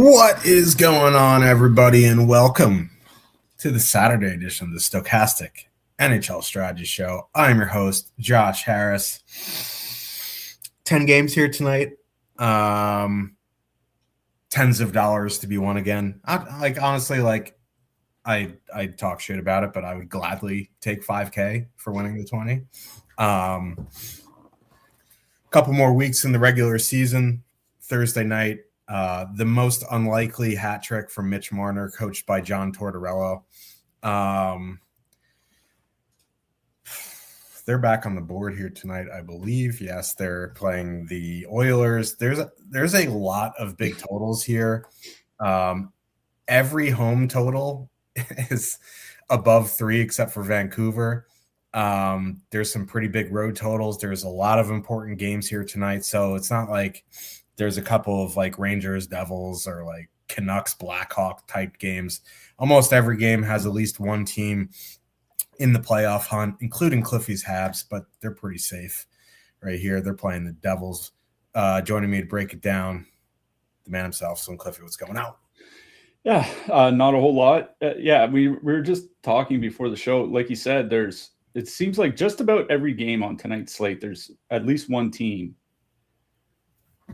What is going on, everybody, and welcome to the Saturday edition of the Stokastic NHL Strategy Show. I'm your host, Josh Harris. 10 games here tonight. Tens of dollars to be won again. I talk shit about it, but I would gladly take $5K for winning the 20. Couple more weeks in the regular season. Thursday night, the most unlikely hat trick from Mitch Marner, coached by John Tortorella. They're back on the board here tonight, I believe. Yes, they're playing the Oilers. There's a lot of big totals here. Every home total is above 3 except for Vancouver. There's some pretty big road totals. There's a lot of important games here tonight, so it's not like there's a couple of like Rangers, Devils, or like Canucks, Blackhawk type games. Almost every game has at least one team in the playoff hunt, including Cliffy's Habs, but they're pretty safe right here. They're playing the Devils. Joining me to break it down, the man himself, Slim Cliffy. What's going on? Yeah, not a whole lot. We were just talking before the show. Like you said, it seems like just about every game on tonight's slate, there's at least one team.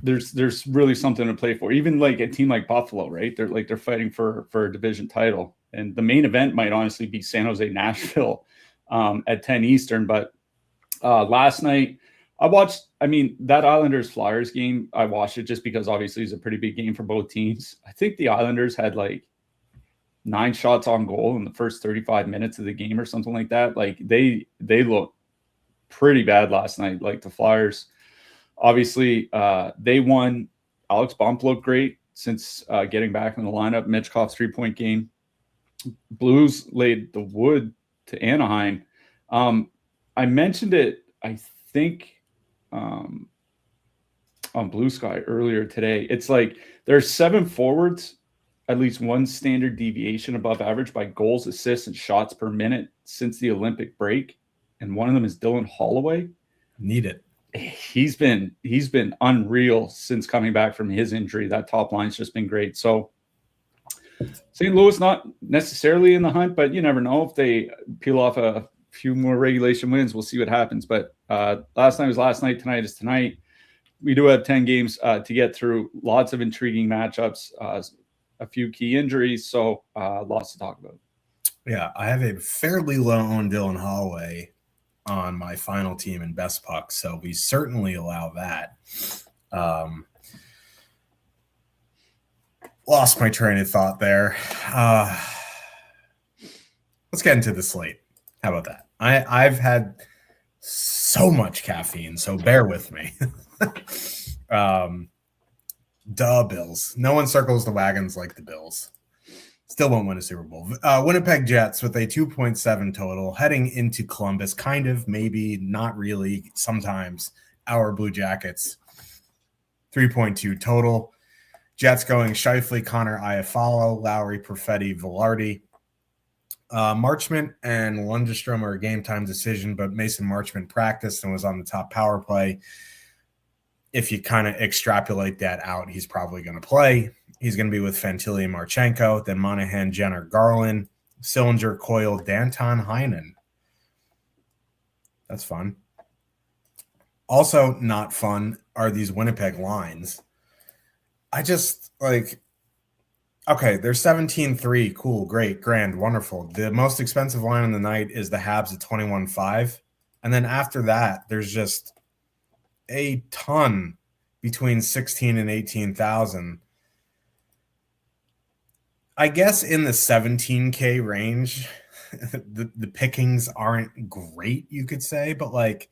There's really something to play for. Even like a team like Buffalo, right? They're fighting for a division title. And the main event might honestly be San Jose Nashville at 10 Eastern. But last night I watched, that Islanders Flyers game, I watched it just because obviously it's a pretty big game for both teams. I think the Islanders had like 9 shots on goal in the first 35 minutes of the game or something like that. Like they looked pretty bad last night. Like the Flyers, obviously they won. Alex Bump looked great since getting back in the lineup. Mitchkov's 3-point game. Blues laid the wood to Anaheim. I mentioned it, I think, on Blue Sky earlier today. It's like there's 7 forwards, at least one standard deviation above average by goals, assists, and shots per minute since the Olympic break. And one of them is Dylan Holloway. Need it. He's been unreal since coming back from his injury. That top line's just been great. So St. Louis not necessarily in the hunt, but you never know. If they peel off a few more regulation wins, we'll see what happens. But last night was last night. Tonight is tonight. We do have 10 games to get through. Lots of intriguing matchups, a few key injuries. So lots to talk about. Yeah, I have a fairly low-owned Dylan Holloway on my final team in Best Puck, so we certainly allow that. Lost my train of thought there. Let's get into the slate. How about that? I've had so much caffeine, so bear with me. Bills. No one circles the wagons like the Bills. Still won't win a Super Bowl. Winnipeg Jets with a 2.7 total heading into Columbus. Kind of, maybe, not really. Sometimes our Blue Jackets. 3.2 total. Jets going Scheifele, Connor, Iafallo, Lowry, Perfetti, Velarde. Marchment and Lundestrom are a game-time decision, but Mason Marchment practiced and was on the top power play. If you kind of extrapolate that out, he's probably going to play. He's going to be with Fantilli and Marchenko, then Monahan, Jenner, Garland, Sillinger, Coyle, Danton, Heinen. That's fun. Also not fun are these Winnipeg lines. I just okay, they're 17-3. Cool, great, grand, wonderful. The most expensive line on the night is the Habs at 21-5. And then after that, there's just a ton between 16 and 18,000. I guess in the 17K range, the pickings aren't great, you could say, but like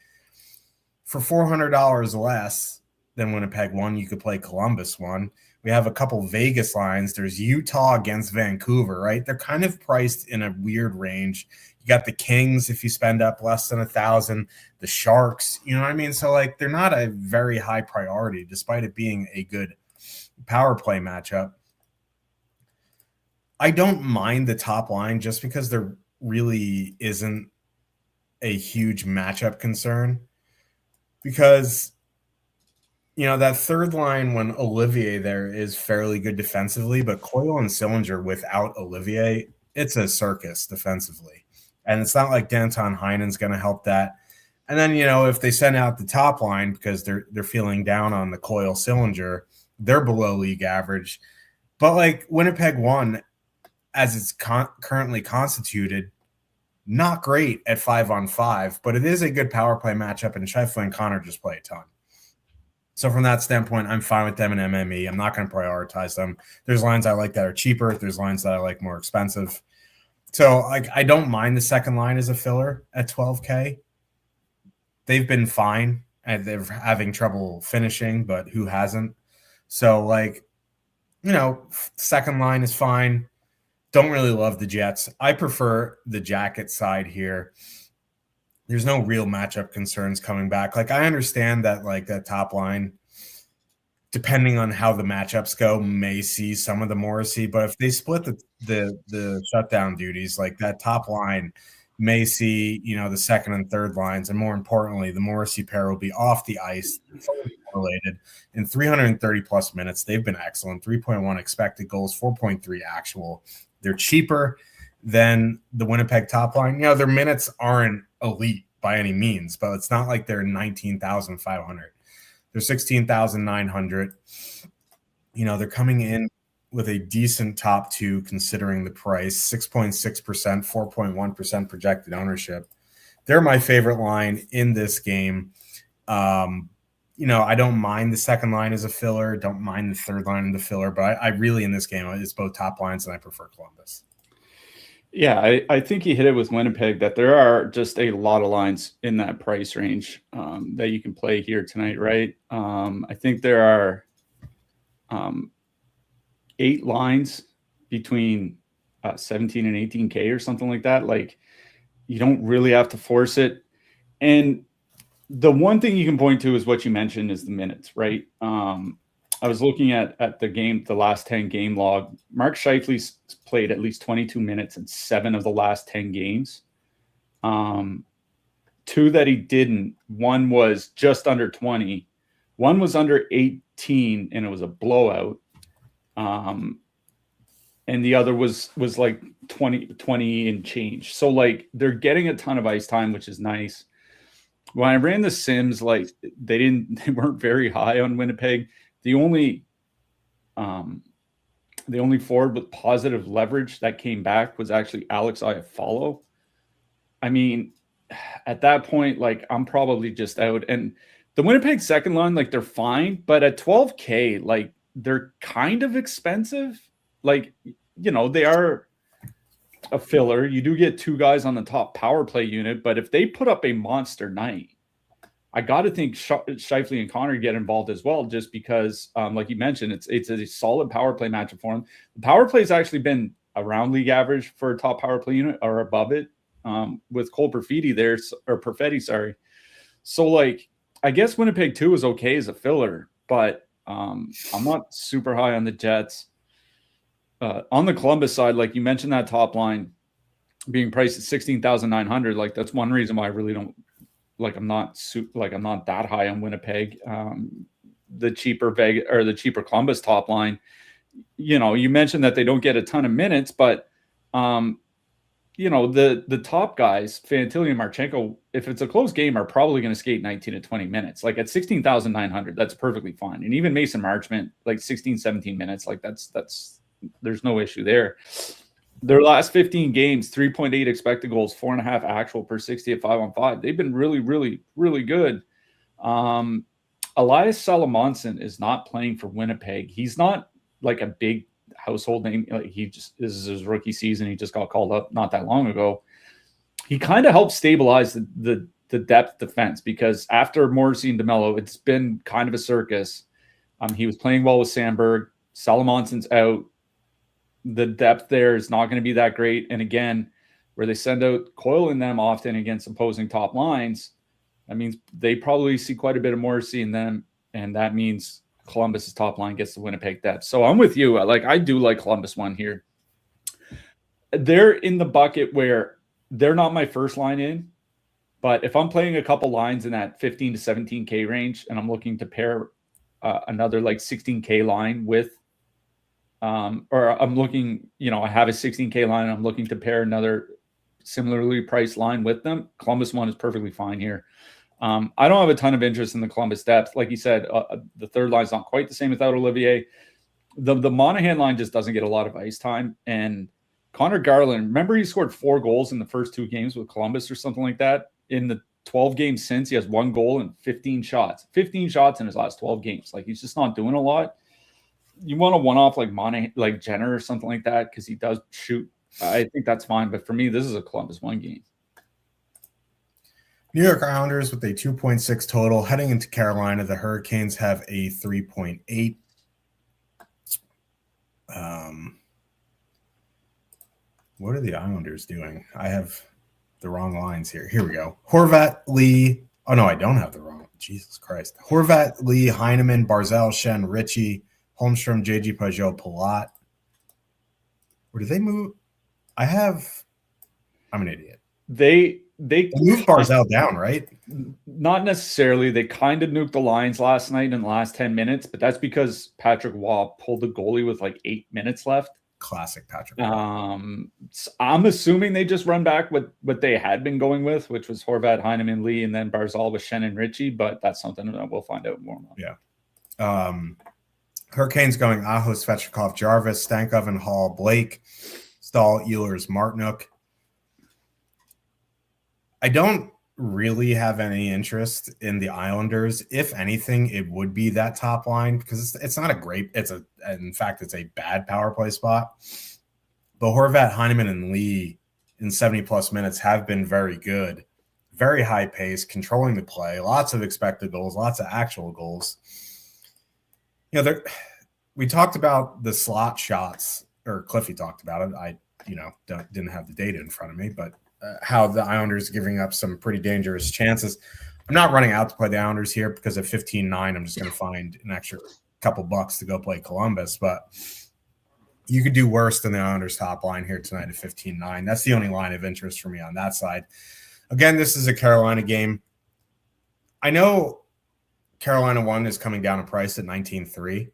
for $400 less than Winnipeg won, you could play Columbus one. We have a couple Vegas lines. There's Utah against Vancouver, right? They're kind of priced in a weird range. You got the Kings if you spend up less than 1,000, the Sharks, you know what I mean? So like they're not a very high priority despite it being a good power play matchup. I don't mind the top line just because there really isn't a huge matchup concern, because That third line when Olivier there is fairly good defensively, but Coyle and Sillinger without Olivier, it's a circus defensively. And it's not like Danton Heinen's going to help that. And then, if they send out the top line because they're feeling down on the Coyle Sillinger, they're below league average. But like Winnipeg won as it's currently constituted, not great at 5-on-5, but it is a good power play matchup, and Scheifele and Connor just play a ton. So from that standpoint, I'm fine with them in MME. I'm not going to prioritize them. There's lines I like that are cheaper. There's lines that I like more expensive. So I don't mind the second line as a filler at 12K. They've been fine, and they're having trouble finishing, but who hasn't? So second line is fine. Don't really love the Jets. I prefer the Jacket side here. There's no real matchup concerns coming back. Like, I understand that, like, that top line, depending on how the matchups go, may see some of the Morrissey. But if they split the shutdown duties, like, that top line may see, the second and third lines. And more importantly, the Morrissey pair will be off the ice, related in 330-plus minutes. They've been excellent. 3.1 expected goals, 4.3 actual. They're cheaper than the Winnipeg top line. Their minutes aren't elite by any means, but it's not like they're 19,500. They're 16,900. They're coming in with a decent top two considering the price, 6.6%, 4.1% projected ownership. They're my favorite line in this game. I don't mind the second line as a filler, don't mind the third line in the filler, but I really, in this game, it's both top lines, and I prefer Columbus. Yeah, I think you hit it with Winnipeg that there are just a lot of lines in that price range that you can play here tonight, right? I think there are 8 lines between 17 and 18K or something like that. Like, you don't really have to force it. And the one thing you can point to is what you mentioned is the minutes, right? I was looking at the last 10 game log. Mark Scheifele's played at least 22 minutes in 7 of the last 10 games. 2 that he didn't. One was just under 20. One was under 18, and it was a blowout. And the other was like 20 and change. So, like, they're getting a ton of ice time, which is nice. When I ran the Sims, like, they weren't very high on Winnipeg. The only forward with positive leverage that came back was actually Alex Iafallo. I mean, at that point, like, I'm probably just out. And the Winnipeg second line, like, they're fine, but at 12K, like, they're kind of expensive. Like, they are a filler. You do get 2 guys on the top power play unit, but if they put up a monster night, I got to think Scheifele and Connor get involved as well, just because, like you mentioned, it's a solid power play matchup for them. The power play has actually been around league average for a top power play unit or above it, with Cole Perfetti, sorry. So, like, I guess Winnipeg 2 is okay as a filler, but I'm not super high on the Jets. On the Columbus side, like you mentioned, that top line being priced at 16,900, like, that's one reason why I really don't. Like, I'm not that high on Winnipeg. The cheaper Columbus top line, you mentioned that they don't get a ton of minutes, but the top guys, Fantilli and Marchenko, if it's a close game, are probably going to skate 19 to 20 minutes. Like, at 16,900, that's perfectly fine. And even Mason Marchment, like 16, 17 minutes, like that's there's no issue there. Their last 15 games, 3.8 expected goals, 4.5 actual per 60 at 5-on-5. They've been really, really, really good. Elias Salomonsson is not playing for Winnipeg. He's not like a big household name. Like, this is his rookie season. He just got called up not that long ago. He kind of helped stabilize the depth defense, because after Morrissey and DeMello, it's been kind of a circus. He was playing well with Sandberg. Salomonsson's out. The depth there is not going to be that great. And again, where they send out Coyle in them often against opposing top lines, that means they probably see quite a bit of Morrissey in them. And that means Columbus's top line gets the Winnipeg depth. So I'm with you. I do like Columbus one here. They're in the bucket where they're not my first line in, but if I'm playing a couple lines in that 15 to 17K range and I'm looking to pair another like 16K line with, or I'm looking, I have a 16K line and I'm looking to pair another similarly priced line with them, Columbus one is perfectly fine here. I don't have a ton of interest in the Columbus depth. Like you said, the third line's not quite the same without Olivier. The Monahan line just doesn't get a lot of ice time. And Connor Garland, remember he scored 4 goals in the first 2 games with Columbus or something like that? In the 12 games since, he has 1 goal and 15 shots. 15 shots in his last 12 games. Like, he's just not doing a lot. You want to one-off like Monahan, like Jenner or something like that, because he does shoot. I think that's fine. But for me, this is a Columbus 1 game. New York Islanders with a 2.6 total. Heading into Carolina, the Hurricanes have a 3.8. What are the Islanders doing? I have the wrong lines here. Here we go. Horvat, Lee. Oh, no, I don't have the wrong. Jesus Christ. Horvat, Lee, Heineman, Barzal, Shen, Ritchie, Holmstrom, JG Pajot, Palat. Where did they move? I'm an idiot. They moved Barzal down, right? Not necessarily. They kind of nuked the lines last night in the last 10 minutes, but that's because Patrick Waugh pulled the goalie with like 8 minutes left. Classic Patrick Waugh. I'm assuming they just run back what they had been going with, which was Horvat, Heineman, Lee, and then Barzal with Shen and Ritchie, but that's something that we'll find out more about. Yeah. Hurricanes going Aho, Svechnikov, Jarvis, Stankoven, Hall, Blake, Stahl, Ehlers, Martinook. I don't really have any interest in the Islanders. If anything, it would be that top line because it's not a great. In fact, it's a bad power play spot. But Horvat, Heineman, and Lee in 70+ minutes have been very good, very high pace, controlling the play, lots of expected goals, lots of actual goals. We talked about the slot shots, or Cliffy talked about it. I didn't have the data in front of me, but how the Islanders are giving up some pretty dangerous chances. I'm not running out to play the Islanders here because at 15-9, I'm just going to find an extra couple bucks to go play Columbus. But you could do worse than the Islanders top line here tonight at 15-9. That's the only line of interest for me on that side. Again, this is a Carolina game. I know Carolina 1 is coming down in price at 19-3.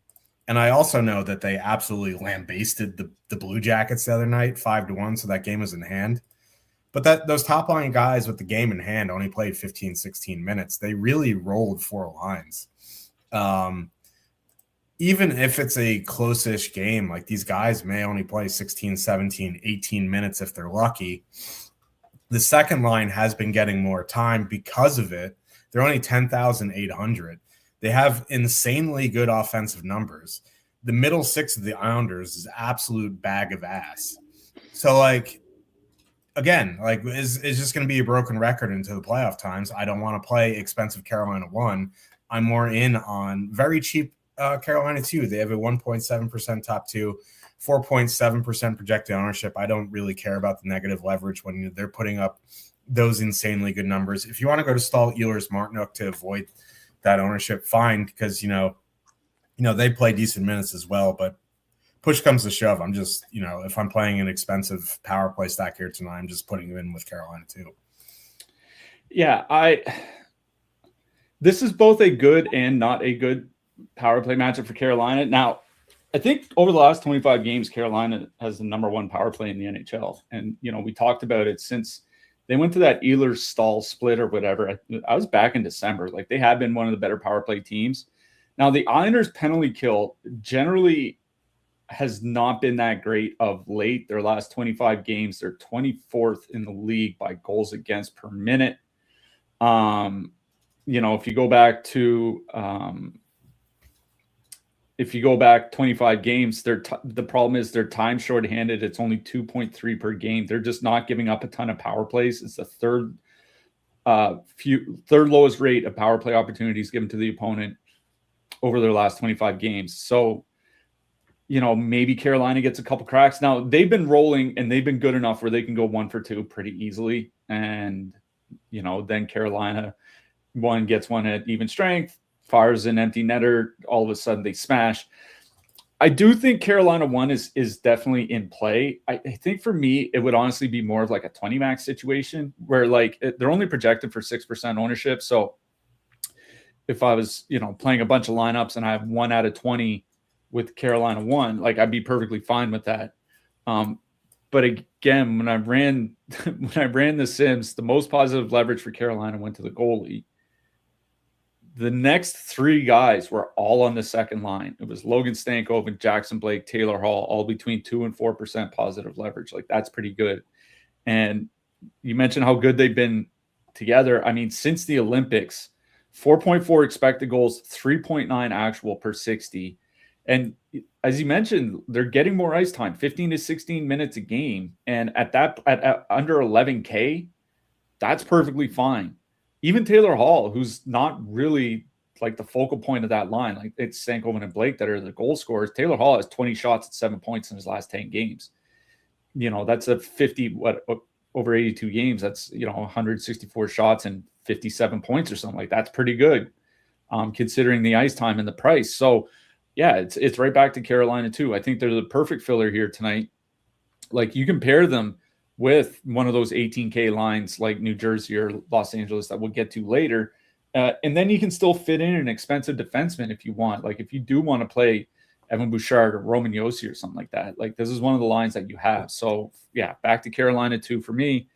And I also know that they absolutely lambasted the Blue Jackets the other night, 5-1, so that game was in hand. But those top-line guys with the game in hand only played 15, 16 minutes. They really rolled 4 lines. Even if it's a close-ish game, like these guys may only play 16, 17, 18 minutes if they're lucky. The second line has been getting more time because of it. They're only 10,800. They have insanely good offensive numbers. The middle 6 of the Islanders is absolute bag of ass. So, again, is just going to be a broken record into the playoff times. I don't want to play expensive Carolina 1. I'm more in on very cheap Carolina 2. They have a 1.7% top 2, 4.7% projected ownership. I don't really care about the negative leverage when they're putting up those insanely good numbers. If you want to go to Stahl, Ehlers, Martinook to avoid that ownership, fine, because they play decent minutes as well, but push comes to shove, I'm just, if I'm playing an expensive power play stack here tonight, I'm just putting it in with Carolina too. Yeah, this is both a good and not a good power play matchup for Carolina. Now, I think over the last 25 games, Carolina has the number 1 power play in the NHL. And, we talked about it since they went to that Ehlers-Stahl split or whatever. I was back in December. They have been one of the better power play teams. Now, the Islanders penalty kill generally has not been that great of late. Their last 25 games, they're 24th in the league by goals against per minute. If you go back to 25 games, the problem is they're time shorthanded. It's only 2.3 per game. They're just not giving up a ton of power plays. It's the third lowest rate of power play opportunities given to the opponent over their last 25 games. So, maybe Carolina gets a couple cracks. Now, they've been rolling and they've been good enough where they can go 1 for 2 pretty easily. And, then Carolina 1 gets 1 at even strength, fires an empty netter. All of a sudden they smash. I do think Carolina 1 is definitely in play. I think for me, it would honestly be more of like a 20 max situation where they're only projected for 6% ownership. So if I was, playing a bunch of lineups and I have 1 out of 20 with Carolina 1, like I'd be perfectly fine with that. But again, when I ran the Sims, the most positive leverage for Carolina went to the goalie. The next 3 guys were all on the second line. It was Logan Stankoven, Jackson Blake, Taylor Hall, all between 2 and 4% positive leverage. Like that's pretty good. And you mentioned how good they've been together. I mean, since the Olympics, 4.4 expected goals, 3.9 actual per 60. And as you mentioned, they're getting more ice time, 15 to 16 minutes a game. And at under 11K, that's perfectly fine. Even Taylor Hall, who's not really like the focal point of that line, like it's Stankoven and Blake that are the goal scorers. Taylor Hall has 20 shots at 7 points in his last 10 games. That's a 50, over 82 games. That's, 164 shots and 57 points or something like that. That's pretty good, considering the ice time and the price. So yeah, it's right back to Carolina too. I think they're the perfect filler here tonight. Like you compare them with one of those 18K lines like New Jersey or Los Angeles that we'll get to later. And then you can still fit in an expensive defenseman if you want. Like if you do want to play Evan Bouchard or Roman Josi or something like that, like this is one of the lines that you have. So yeah, back to Carolina too for me.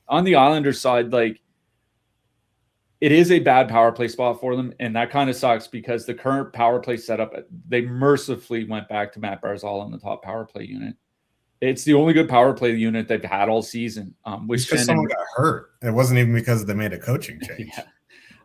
On the Islanders side, like it is a bad power play spot for them. And that kind of sucks because the current power play setup, they mercifully went back to Matt Barzal on the top power play unit. It's the only good power play unit they've had all season. Because someone got hurt. It wasn't even because they made a coaching change.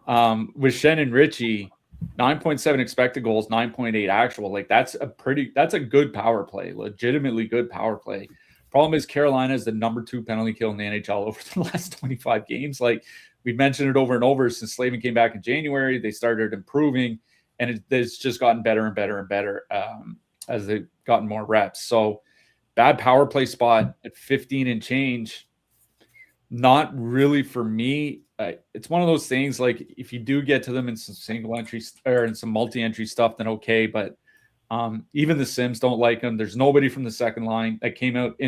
Yeah. With Shen and Richie, 9.7 expected goals, 9.8 actual. Like that's a good power play, legitimately good power play. Problem is Carolina is the number 2 penalty kill in the NHL over the last 25 games. Like we've mentioned it over and over since Slavin came back in January. They started improving, and it's just gotten better and better and better as they've gotten more reps. So bad power play spot at 15 and change. Not really for me. It's one of those things, like if you do get to them in some single entry or in some multi-entry stuff, then okay. But even the Sims don't like them. There's nobody from the second line that came out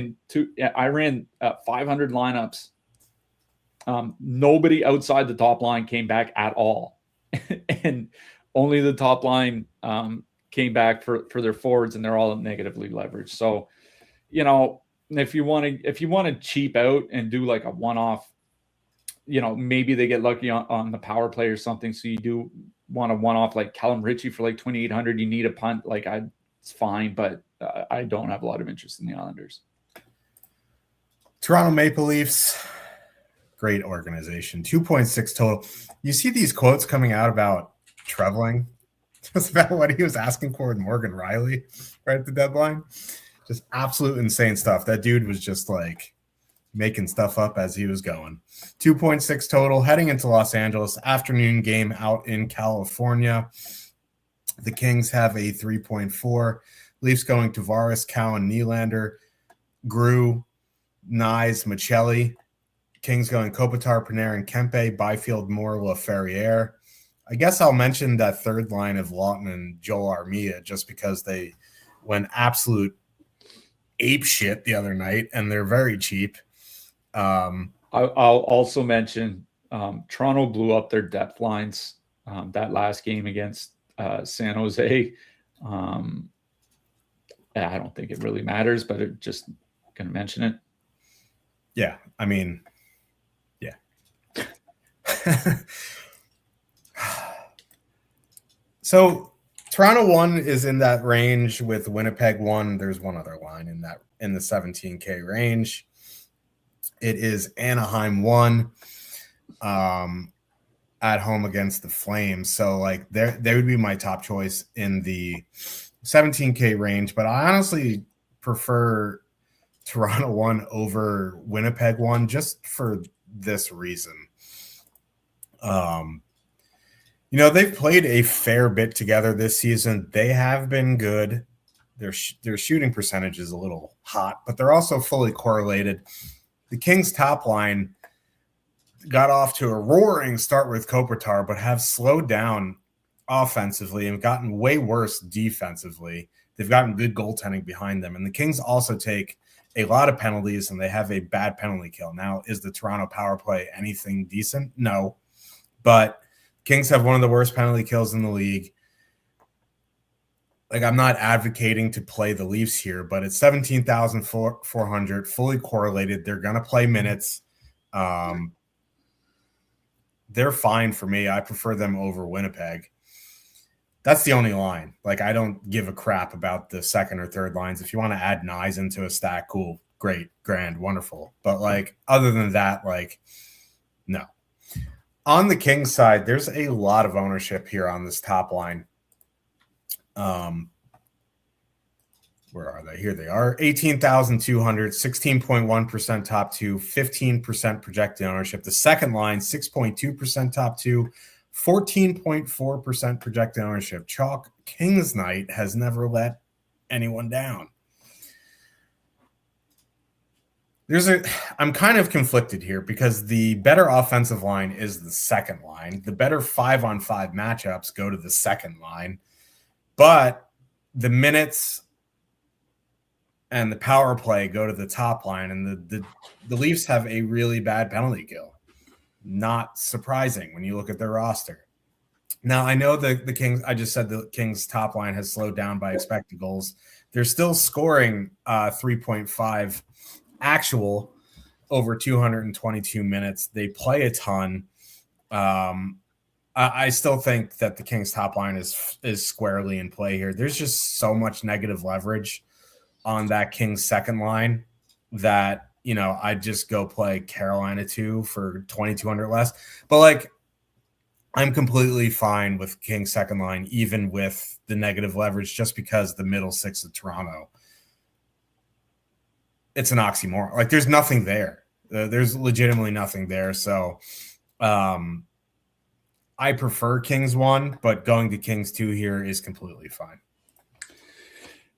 I ran 500 lineups. Nobody outside the top line came back at all. And only the top line came back for their forwards, and they're all negatively leveraged. So, if you want to cheap out and do like a one-off, maybe they get lucky on the power play or something. So you do want a one-off like Callum Ritchie for like 2,800. You need a punt. Like it's fine, but I don't have a lot of interest in the Islanders. Toronto Maple Leafs, great organization, 2.6 total. You see these quotes coming out about Treveling. Just about what he was asking for with Morgan Riley right at the deadline. Just absolute insane stuff. That dude was just like making stuff up as he was going. 2.6 total heading into Los Angeles. Afternoon game out in California. The Kings have a 3.4. Leafs going Tavares, Cowan, Nylander, Grew, Nyes, Michelli. Kings going Kopitar, Panarin, Kempe, Byfield, Moore, LaFerriere. I guess I'll mention that third line of Lawton and Joel Armia just because they went absolute ape shit the other night, and they're very cheap. I'll also mention Toronto blew up their depth lines that last game against San Jose. I don't think it really matters, but it just going to mention it. Yeah, I mean, yeah. So Toronto 1 is in that range with Winnipeg 1. There's one other line in the 17K range. It is Anaheim 1 at home against the Flames. So like they would be my top choice in the 17K range, but I honestly prefer Toronto 1 over Winnipeg 1 just for this reason. They've played a fair bit together this season. They have been good. Their shooting percentage is a little hot, but they're also fully correlated. The Kings' top line got off to a roaring start with Kopitar, but have slowed down offensively and gotten way worse defensively. They've gotten good goaltending behind them. And the Kings also take a lot of penalties, and they have a bad penalty kill. Now, is the Toronto power play anything decent? No. But Kings have one of the worst penalty kills in the league. Like, I'm not advocating to play the Leafs here, but it's 17,400, fully correlated. They're going to play minutes. They're fine for me. I prefer them over Winnipeg. That's the only line. Like, I don't give a crap about the second or third lines. If you want to add Nyes into a stack, cool, great, grand, wonderful. But, like, other than that, like, no. On the Kings side, there's a lot of ownership here on this top line. Where are they? Here they are. 18,200, 16.1% top two, 15% projected ownership. The second line, 6.2% top two, 14.4% projected ownership. Chalk Kings night has never let anyone down. I'm kind of conflicted here because the better offensive line is the second line. The better 5-on-5 matchups go to the second line. But the minutes and the power play go to the top line, and the Leafs have a really bad penalty kill. Not surprising when you look at their roster. Now, I know the Kings, I just said the Kings top line has slowed down by expected goals. They're still scoring 3.5 actual over 222 minutes. They play a ton. I still think that the Kings top line is squarely in play here. There's just so much negative leverage on that Kings second line that, you know, I'd just go play Carolina 2 for 2,200 less. But, like, I'm completely fine with Kings second line, even with the negative leverage, just because the middle six of Toronto, it's an oxymoron. Like, there's nothing there. There's legitimately nothing there. So I prefer Kings 1, but going to Kings 2 here is completely fine.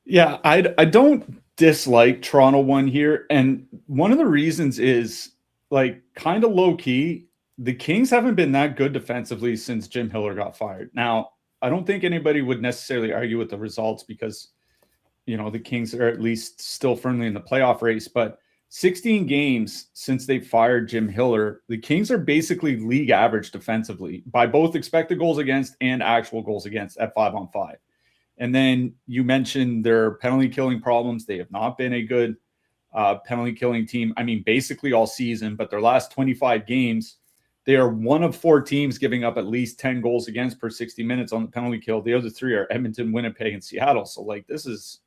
Yeah, I don't dislike Toronto 1 here. And one of the reasons is, like, kind of low key, the Kings haven't been that good defensively since Jim Hiller got fired. Now, I don't think anybody would necessarily argue with the results because, you know, the Kings are at least still firmly in the playoff race. But 16 games since they fired Jim Hiller, the Kings are basically league average defensively by both expected goals against and actual goals against at 5-on-5. And then you mentioned their penalty killing problems. They have not been a good penalty killing team. I mean, basically all season, but their last 25 games, they are one of 4 teams giving up at least 10 goals against per 60 minutes on the penalty kill. The other 3 are Edmonton, Winnipeg, and Seattle. So, like, this is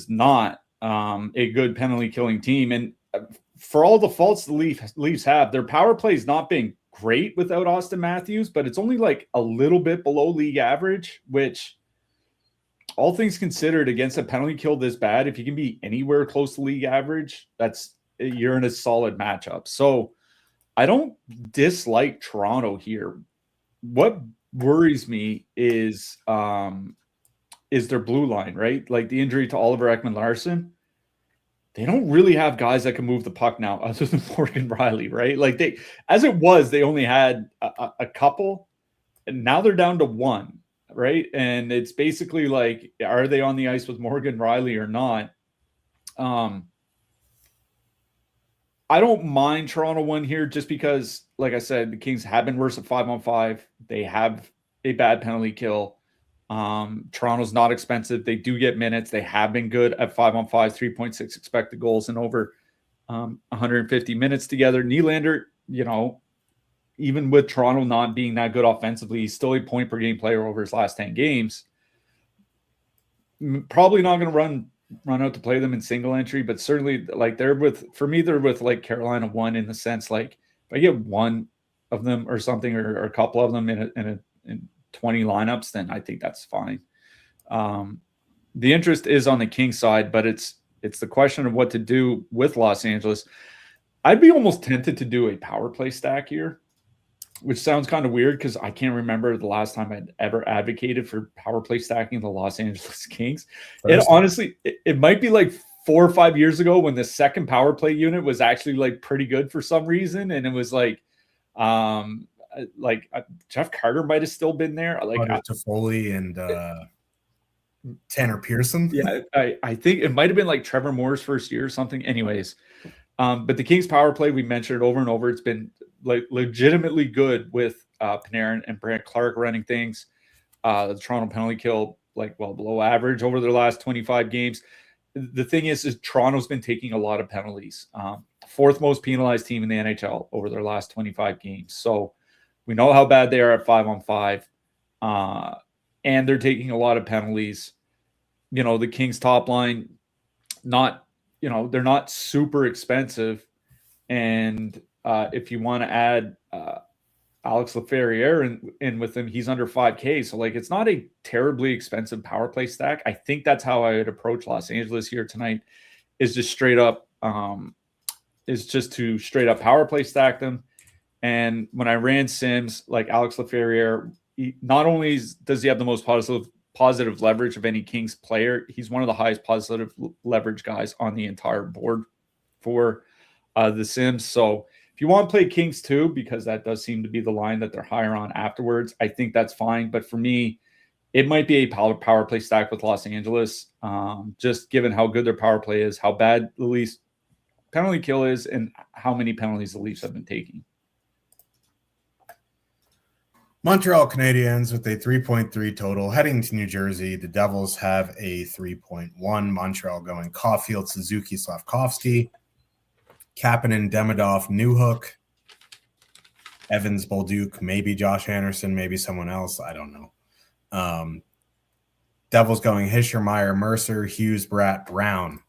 not a good penalty killing team. And for all the faults the Leafs have, their power play has not been great without Austin Matthews, but it's only like a little bit below league average, which, all things considered, against a penalty kill this bad, if you can be anywhere close to league average, you're in a solid matchup. So I don't dislike Toronto here. What worries me is their blue line, right? Like the injury to Oliver Ekman-Larsson. They don't really have guys that can move the puck now other than Morgan Riley, right? Like, they only had a couple, and now they're down to 1, right? And it's basically like, are they on the ice with Morgan Riley or not? I don't mind Toronto 1 here just because, like I said, the Kings have been worse at 5-on-5. They have a bad penalty kill. Toronto's not expensive. They do get minutes. They have been good at 5-on-5, 3.6 expected goals and over 150 minutes together. Nylander, you know, even with Toronto not being that good offensively, he's still a point per game player over his last 10 games. Probably not going to run out to play them in single entry, but certainly, like, they're with like Carolina 1 in the sense, like, if I get one of them or something, or a couple of them in 20 lineups, then I think that's fine. The interest is on the Kings side, but it's the question of what to do with Los Angeles. I'd be almost tempted to do a power play stack here, which sounds kind of weird because I can't remember the last time I'd ever advocated for power play stacking the Los Angeles Kings. It might be like 4 or 5 years ago when the second power play unit was actually like pretty good for some reason. And it was like Jeff Carter might have still been there. Like Toffoli and Tanner Pearson. Yeah, I think it might have been like Trevor Moore's first year or something. Anyways, but the Kings power play, we mentioned it over and over. It's been like legitimately good with Panarin and Brant Clark running things. The Toronto penalty kill, well below average over their last 25 games. The thing is Toronto's been taking a lot of penalties. Fourth most penalized team in the NHL over their last 25 games. So we know how bad they are at 5-on-5. And they're taking a lot of penalties. The Kings top line, they're not super expensive. And if you want to add Alex Laferriere in with him, he's under 5K. So it's not a terribly expensive power play stack. I think that's how I would approach Los Angeles here tonight, is just straight up power play stack them. And when I ran Sims, like Alex Laferriere, not only does he have the most positive leverage of any Kings player, he's one of the highest positive leverage guys on the entire board for the Sims. So if you want to play Kings too, because that does seem to be the line that they're higher on afterwards, I think that's fine. But for me, it might be a power play stack with Los Angeles, just given how good their power play is, how bad the Leafs penalty kill is, and how many penalties the Leafs have been taking. Montreal Canadiens with a 3.3 total heading to New Jersey. The Devils have a 3.1. Montreal going Caulfield, Suzuki, Slavkovsky, Kapanen, Demidov, Newhook, Evans, Bolduc, maybe Josh Anderson, maybe someone else. I don't know. Devils going Hischer, Meyer, Mercer, Hughes, Bratt, Brown.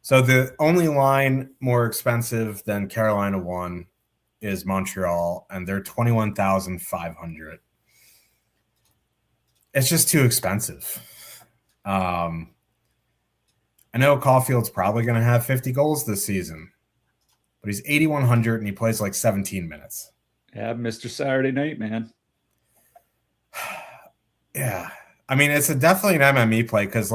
So the only line more expensive than Carolina 1 is Montreal, and they're 21,500. It's just too expensive. I know Caulfield's probably going to have 50 goals this season, but he's 8,100 and he plays 17 minutes. Yeah, Mr. Saturday Night, man. Yeah. I mean, it's definitely an MME play because,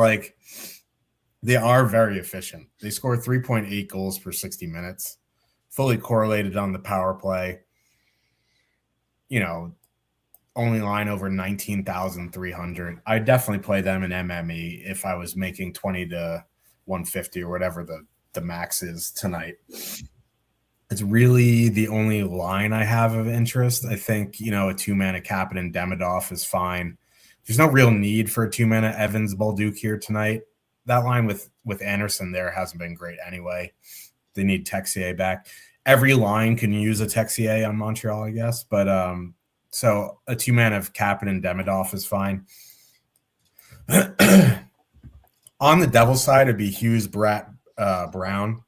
they are very efficient. They score 3.8 goals per 60 minutes, fully correlated on the power play. Only line over 19,300. I'd definitely play them in MME if I was making 20 to 150 or whatever the max is tonight. It's really the only line I have of interest. I think, a two-mana Kapanen Demidov is fine. There's no real need for a two-mana Evans Bolduc here tonight. That line with Anderson there hasn't been great anyway. They need Texier back. Every line can use a Texier on Montreal, I guess. But so a two-mana of Kapanen Demidov is fine. On the Devils side, it'd be Hughes, Bratt, Brown.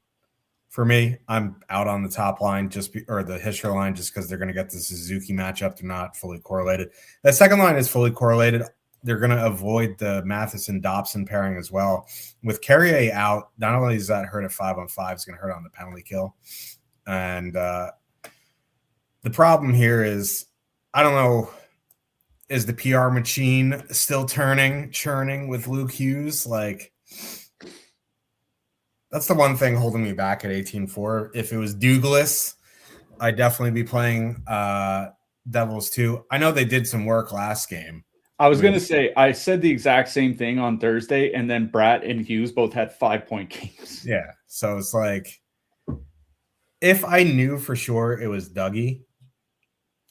For me, I'm out on the top line or the Hischer line just because they're going to get the Suzuki matchup. They're not fully correlated. That second line is fully correlated. They're going to avoid the Matheson-Dobson pairing as well. With Carrier out, not only is that hurt at 5-on-5, it's going to hurt on the penalty kill. And the problem here is, I don't know, is the PR machine still churning with Luke Hughes? That's the one thing holding me back at 18-4. If it was Douglas, I'd definitely be playing Devils too. I know they did some work last game. I was going to say, I said the exact same thing on Thursday, and then Bratt and Hughes both had 5-point games. Yeah. So it's if I knew for sure it was Dougie,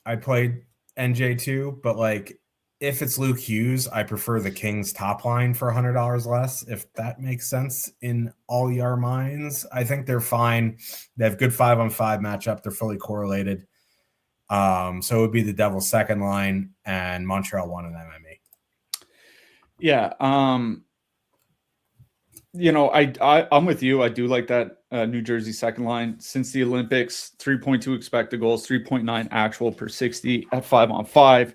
I played NJ2, but if it's Luke Hughes, I prefer the Kings top line for $100 less, if that makes sense in all your minds. I think they're fine. They have good 5-on-5 matchup. They're fully correlated. So it would be the Devils second line and Montreal 1 in MME. Yeah. I'm with you. I do like that New Jersey second line. Since the Olympics, 3.2 expected goals, 3.9 actual per 60 at 5-on-5.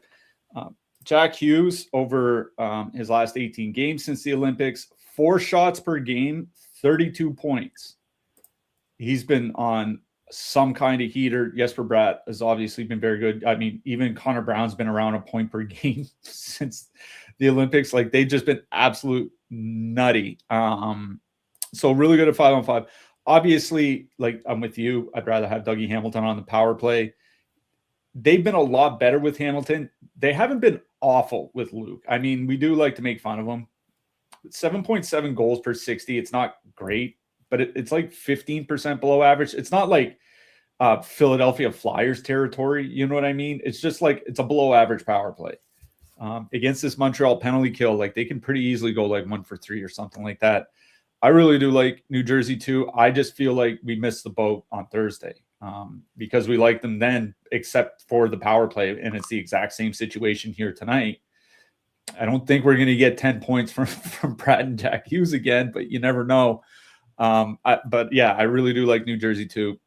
Jack Hughes over his last 18 games since the Olympics, 4 shots per game, 32 points. He's been on some kind of heater. Jesper Bratt has obviously been very good. I mean, even Connor Brown's been around a point per game since the Olympics. They've just been absolute nutty. So really good at 5-on-5. Obviously, I'm with you. I'd rather have Dougie Hamilton on the power play. They've been a lot better with Hamilton. They haven't been awful with Luke. I mean, we do like to make fun of him. 7.7 goals per 60. It's not great, but it's 15% below average. It's not Philadelphia Flyers territory. You know what I mean? It's just like it's a below average power play. Against this Montreal penalty kill, like they can pretty easily go like 1 for 3 or something like that. I really do like New Jersey too. I just feel like we missed the boat on Thursday because we liked them then, except for the power play, and it's the exact same situation here tonight. I don't think we're going to get 10 points from Pratt and Jack Hughes again, but you never know. But yeah, I really do like New Jersey too.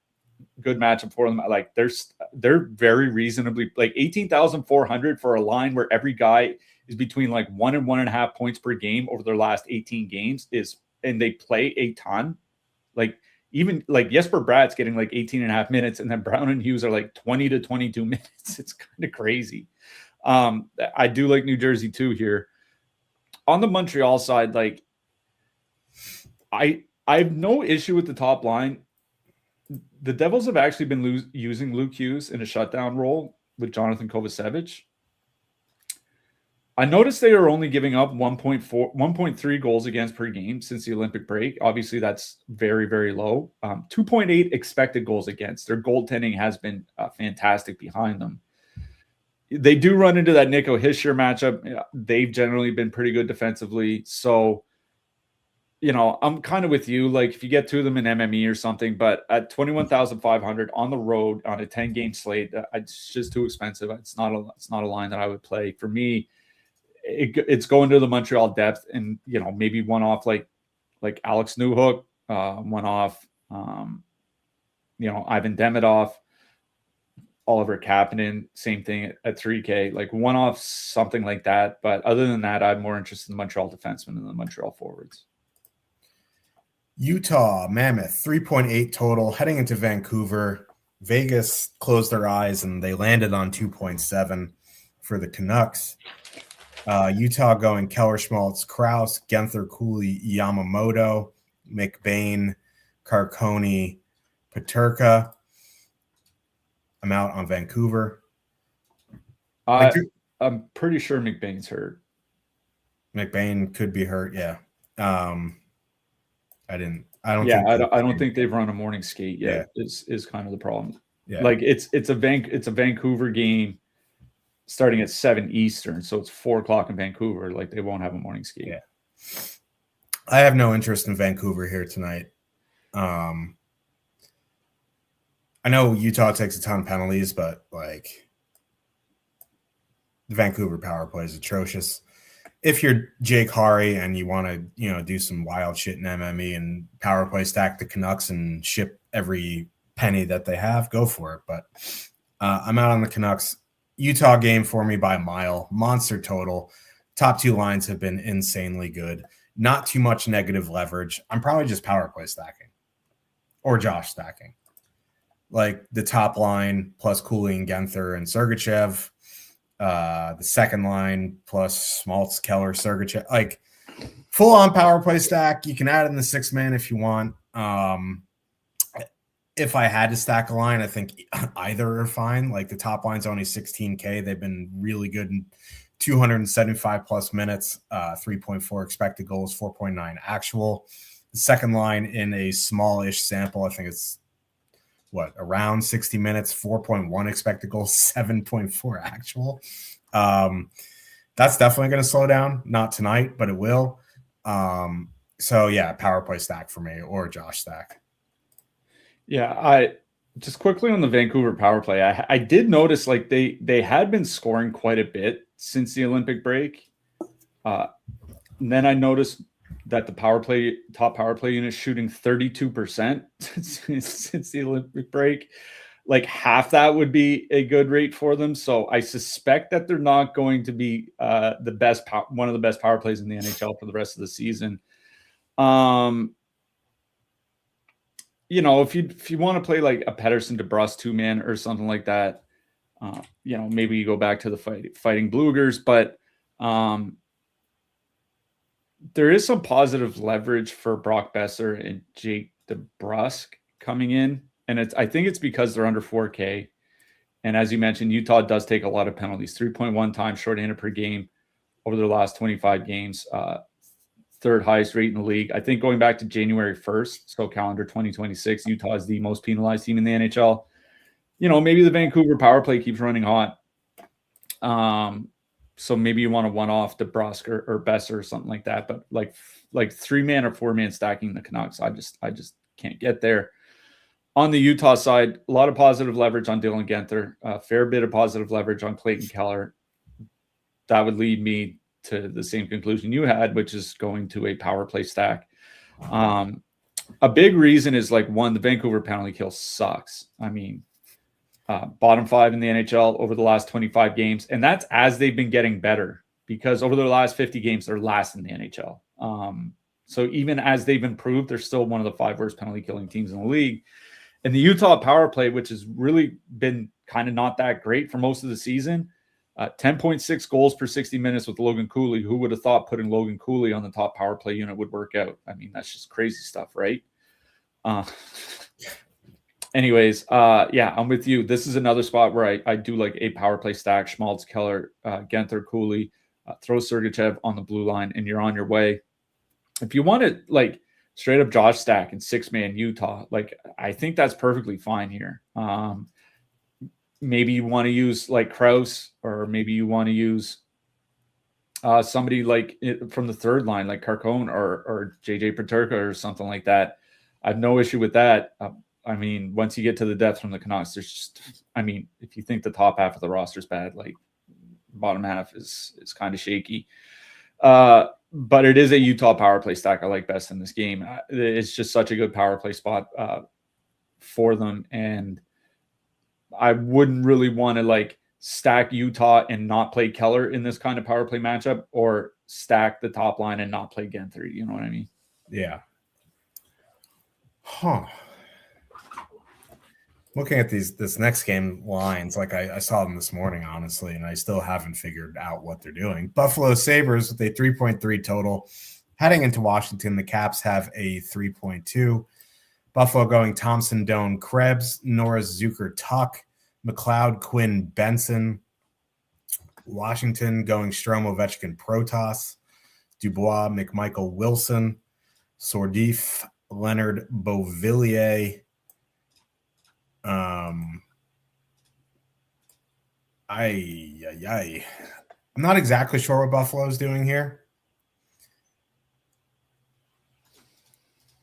Good matchup for them. Like they're very reasonably like 18,400 for a line where every guy is between like 1 and 1.5 points per game over their last 18 games and they play a ton. Like even like Jesper Bratt's getting like 18.5 minutes, and then Brown and Hughes are like 20 to 22 minutes. It's kind of crazy. I do like New Jersey too here. On the Montreal side, like I have no issue with the top line. The Devils have actually been using Luke Hughes in a shutdown role with Jonathan Kovacevic. I noticed they are only giving up 1.3 goals against per game since the Olympic break. Obviously, that's very, very low. 2.8 expected goals against. Their goaltending has been fantastic behind them. They do run into that Nico Hischier matchup. They've generally been pretty good defensively. So, you know, I'm kind of with you. Like if you get to them in MME or something, but at 21,500 on the road on a 10-game slate, it's just too expensive. It's not a line that I would play. For me, it's going to the Montreal depth, and you know, maybe one off like Alex Newhook, one off, you know, Ivan Demidov, Oliver Kapanen, same thing at 3K, like one off something like that. But other than that, I'm more interested in the Montreal defensemen than the Montreal forwards. Utah Mammoth 3.8 total heading into Vancouver. Vegas closed their eyes and they landed on 2.7 for the Canucks. Utah going Keller, Schmaltz, Krause, Genther, Cooley, Yamamoto, McBain, Carconi, Peterka. I'm out on Vancouver. I'm pretty sure McBain's hurt. McBain could be hurt, yeah. I don't think they've run a morning skate yet. Yeah. Is kind of the problem. Yeah. Like it's a Vancouver game starting at 7 Eastern, so it's 4:00 in Vancouver. Like they won't have a morning skate. Yeah. I have no interest in Vancouver here tonight. I know Utah takes a ton of penalties, but like the Vancouver power play is atrocious. If you're Jake Harry and you want to, you know, do some wild shit in MME and power play stack the Canucks and ship every penny that they have, go for it. But I'm out on the Canucks. Utah game for me by a mile. Monster total. Top two lines have been insanely good. Not too much negative leverage. I'm probably just power play stacking or Josh stacking. Like the top line plus Cooley and Genther and Sergachev. The second line plus Schmaltz, Keller, Sergachev. Like full on power play stack. You can add in the 6-man if you want. If I had to stack a line, I think either are fine. Like the top line's only 16K. They've been really good in 275 plus minutes, 3.4 expected goals, 4.9 actual. The second line in a smallish sample, I think it's around 60 minutes, 4.1 expected goals, 7.4 actual. That's definitely going to slow down. Not tonight, but it will. So yeah, power play stack for me or Josh stack. Yeah, I just quickly on the Vancouver power play. I did notice like they had been scoring quite a bit since the Olympic break. And then I noticed that the top power play unit shooting 32% since the Olympic break. Like half that would be a good rate for them. So I suspect that they're not going to be one of the best power plays in the NHL for the rest of the season. You know, if you want to play like a Pettersson DeBrus 2-man or something like that, you know, maybe you go back to the fighting Blugers, but there is some positive leverage for Brock Besser and Jake DeBrusk coming in. And I think it's because they're under 4K. And as you mentioned, Utah does take a lot of penalties, 3.1 times shorthanded per game over their last 25 games, third highest rate in the league. I think going back to January 1st, so calendar 2026, Utah is the most penalized team in the NHL. maybe the Vancouver power play keeps running hot. So maybe you want to one-off DeBrusque or Besser or something like that. But like 3-man or 4-man stacking the Canucks, I just can't get there. On the Utah side, a lot of positive leverage on Dylan Guenther, a fair bit of positive leverage on Clayton Keller. That would lead me to the same conclusion you had, which is going to a power play stack. A big reason is one, the Vancouver penalty kill sucks. I mean, bottom 5 in the NHL over the last 25 games. And that's as they've been getting better, because over the last 50 games, they're last in the NHL. So even as they've improved, they're still one of the 5 worst penalty killing teams in the league. And the Utah power play, which has really been kind of not that great for most of the season, 10.6 goals per 60 minutes with Logan Cooley. Who would have thought putting Logan Cooley on the top power play unit would work out? I mean, that's just crazy stuff, right? Anyways, yeah, I'm with you. This is another spot where I do like a power play stack: Schmaltz, Keller, Guenther, Cooley, throw Sergachev on the blue line, and you're on your way. If you want to straight up Josh stack in 6-man Utah, I think that's perfectly fine here. Maybe you want to use Krause, or maybe you want to use somebody from the third line, like Carcone or JJ Peterka or something like that. I have no issue with that. I mean, once you get to the depth from the Canucks, there's just, if you think the top half of the roster is bad, bottom half is kind of shaky. But it is a Utah power play stack I like best in this game. It's just such a good power play spot for them. And I wouldn't really want to stack Utah and not play Keller in this kind of power play matchup, or stack the top line and not play Guenther. You know what I mean? Yeah. Huh. Looking at this next game lines, I saw them this morning, honestly, and I still haven't figured out what they're doing. Buffalo Sabres with a 3.3 total. Heading into Washington, the Caps have a 3.2. Buffalo going Thompson, Doan, Krebs, Norris, Zucker, Tuck, McLeod, Quinn, Benson. Washington going Strome, Ovechkin, Protas, Dubois, McMichael, Wilson, Sordif, Leonard, Beauvillier. I'm not exactly sure what Buffalo's doing here.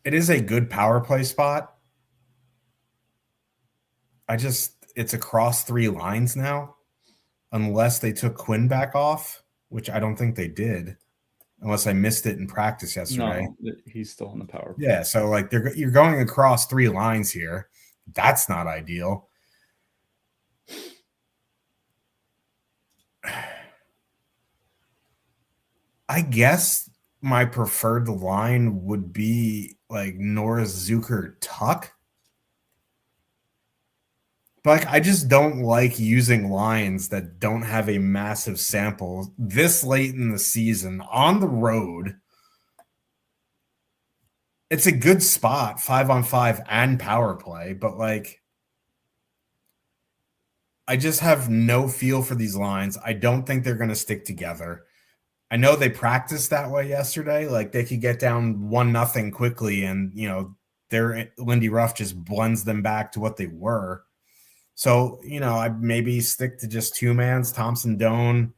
It is a good power play spot. It's across 3 lines now, unless they took Quinn back off, which I don't think they did, unless I missed it in practice yesterday. No, he's still on the power play. Yeah, so you're going across 3 lines here. That's not ideal. I guess my preferred line would be Norris, Zucker, Tuck. But I just don't like using lines that don't have a massive sample this late in the season on the road. It's a good spot, 5-on-5 and power play, but I just have no feel for these lines. I don't think they're going to stick together. I know they practiced that way yesterday. They could get down 1-0 quickly, and their Lindy Ruff just blends them back to what they were. So I maybe stick to just 2-mans, Thompson, Doan,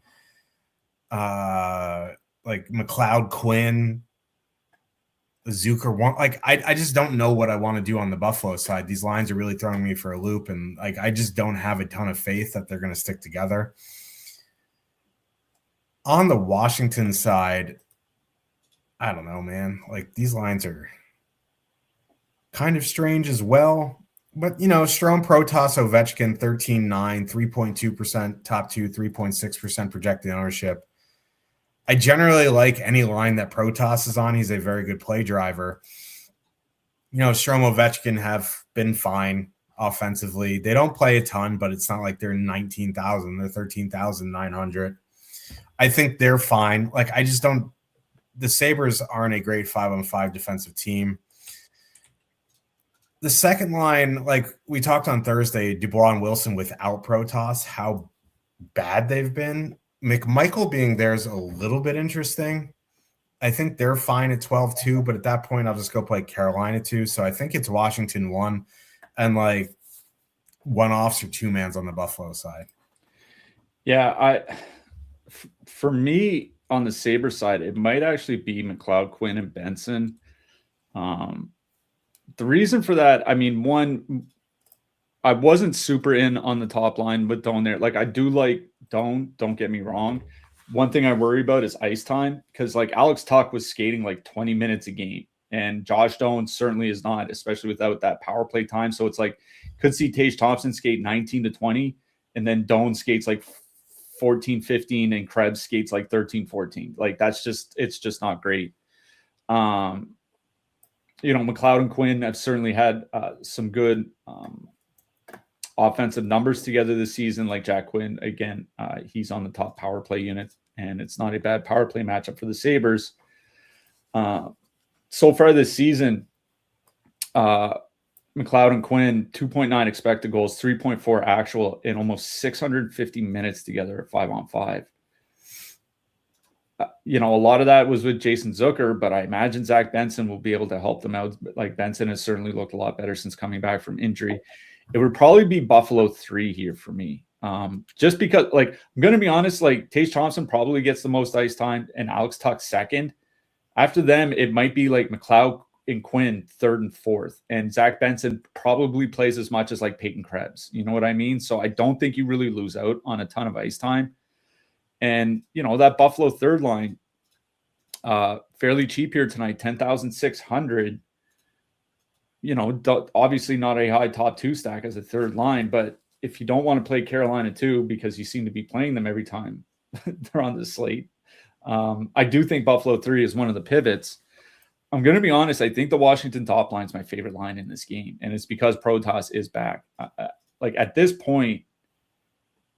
McLeod, Quinn, Zucker. One, I just don't know what I want to do on the Buffalo side. These lines are really throwing me for a loop, and I just don't have a ton of faith that they're going to stick together. On the Washington side, I don't know, man. These lines are kind of strange as well. But, Strome, Protas, Ovechkin, 13-9, 3.2% top 2, 3.6% projected ownership. I generally like any line that Protas is on. He's a very good play driver. Strome, Ovechkin have been fine offensively. They don't play a ton, but it's not like they're 19,000. They're 13,900. I think they're fine. I just don't – the Sabres aren't a great 5-on-5 defensive team. The second line, we talked on Thursday, Dubois and Wilson without Protas, how bad they've been. McMichael being there is a little bit interesting. I think they're fine at 12-2, but at that point, I'll just go play Carolina 2. So I think it's Washington 1. And one-offs or two-mans on the Buffalo side? Yeah, for me on the Sabre side, it might actually be McLeod, Quinn, and Benson. The reason for that, I mean, one, I wasn't super in on the top line with Doan there. Like, I do like Doan, don't get me wrong. One thing I worry about is ice time, because like Alex Tuch was skating like 20 minutes a game, and Josh Doan certainly is not, especially without that power play time. So it's like, could see Tage Thompson skate 19 to 20, and then Doan skates like 14, 15, and Krebs skates like 13, 14. Like, it's just not great. McLeod and Quinn have certainly had some good offensive numbers together this season. Like Jack Quinn, again, he's on the top power play unit, and it's not a bad power play matchup for the Sabres. So far this season, McLeod and Quinn, 2.9 expected goals, 3.4 actual, in almost 650 minutes together at 5-on-5. A lot of that was with Jason Zucker, but I imagine Zach Benson will be able to help them out. Like, Benson has certainly looked a lot better since coming back from injury. It would probably be Buffalo 3 here for me. Just because, like, I'm going to be honest, like, Tage Thompson probably gets the most ice time and Alex Tuch second. After them, it might be like McLeod and Quinn third and fourth, and Zach Benson probably plays as much as like Peyton Krebs. You know what I mean? So I don't think you really lose out on a ton of ice time. And, that Buffalo third line, fairly cheap here tonight, 10,600. Obviously not a high top 2 stack as a third line, but if you don't want to play Carolina 2 because you seem to be playing them every time they're on the slate, I do think Buffalo 3 is one of the pivots. I'm going to be honest. I think the Washington top line is my favorite line in this game, and it's because Protas is back. Like, at this point,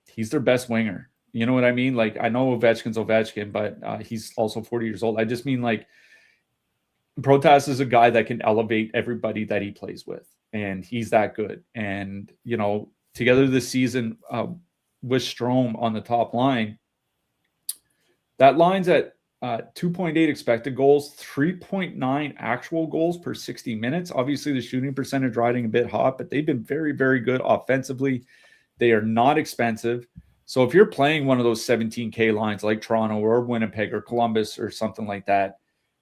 he's their best winger. You know what I mean? Like, I know Ovechkin's Ovechkin, but he's also 40 years old. I just mean, like, Protas is a guy that can elevate everybody that he plays with, and he's that good. And, together this season with Strome on the top line, that line's at 2.8 expected goals, 3.9 actual goals per 60 minutes. Obviously, the shooting percentage riding a bit hot, but they've been very, very good offensively. They are not expensive. So if you're playing one of those 17K lines like Toronto or Winnipeg or Columbus or something like that,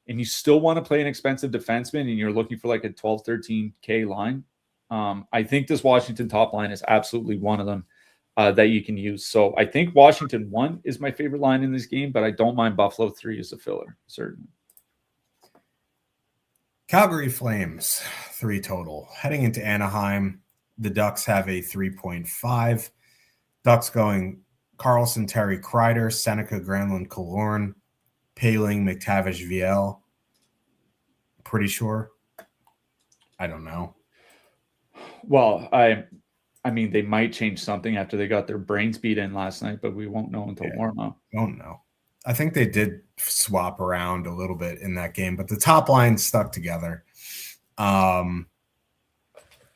and you still want to play an expensive defenseman and you're looking for like a 12, 13K line, I think this Washington top line is absolutely one of them that you can use. So I think Washington 1 is my favorite line in this game, but I don't mind Buffalo 3 as a filler, certainly. Calgary Flames, 3 total. Heading into Anaheim, the Ducks have a 3.5. Ducks going Carlson, Terry, Kreider, Seneca, Granlund, Killorn, Paling, McTavish, VL. Pretty sure. I don't know. Well, I mean, they might change something after they got their brains beat in last night, but we won't know until warm-up. Don't know. I think they did swap around a little bit in that game, but the top line stuck together.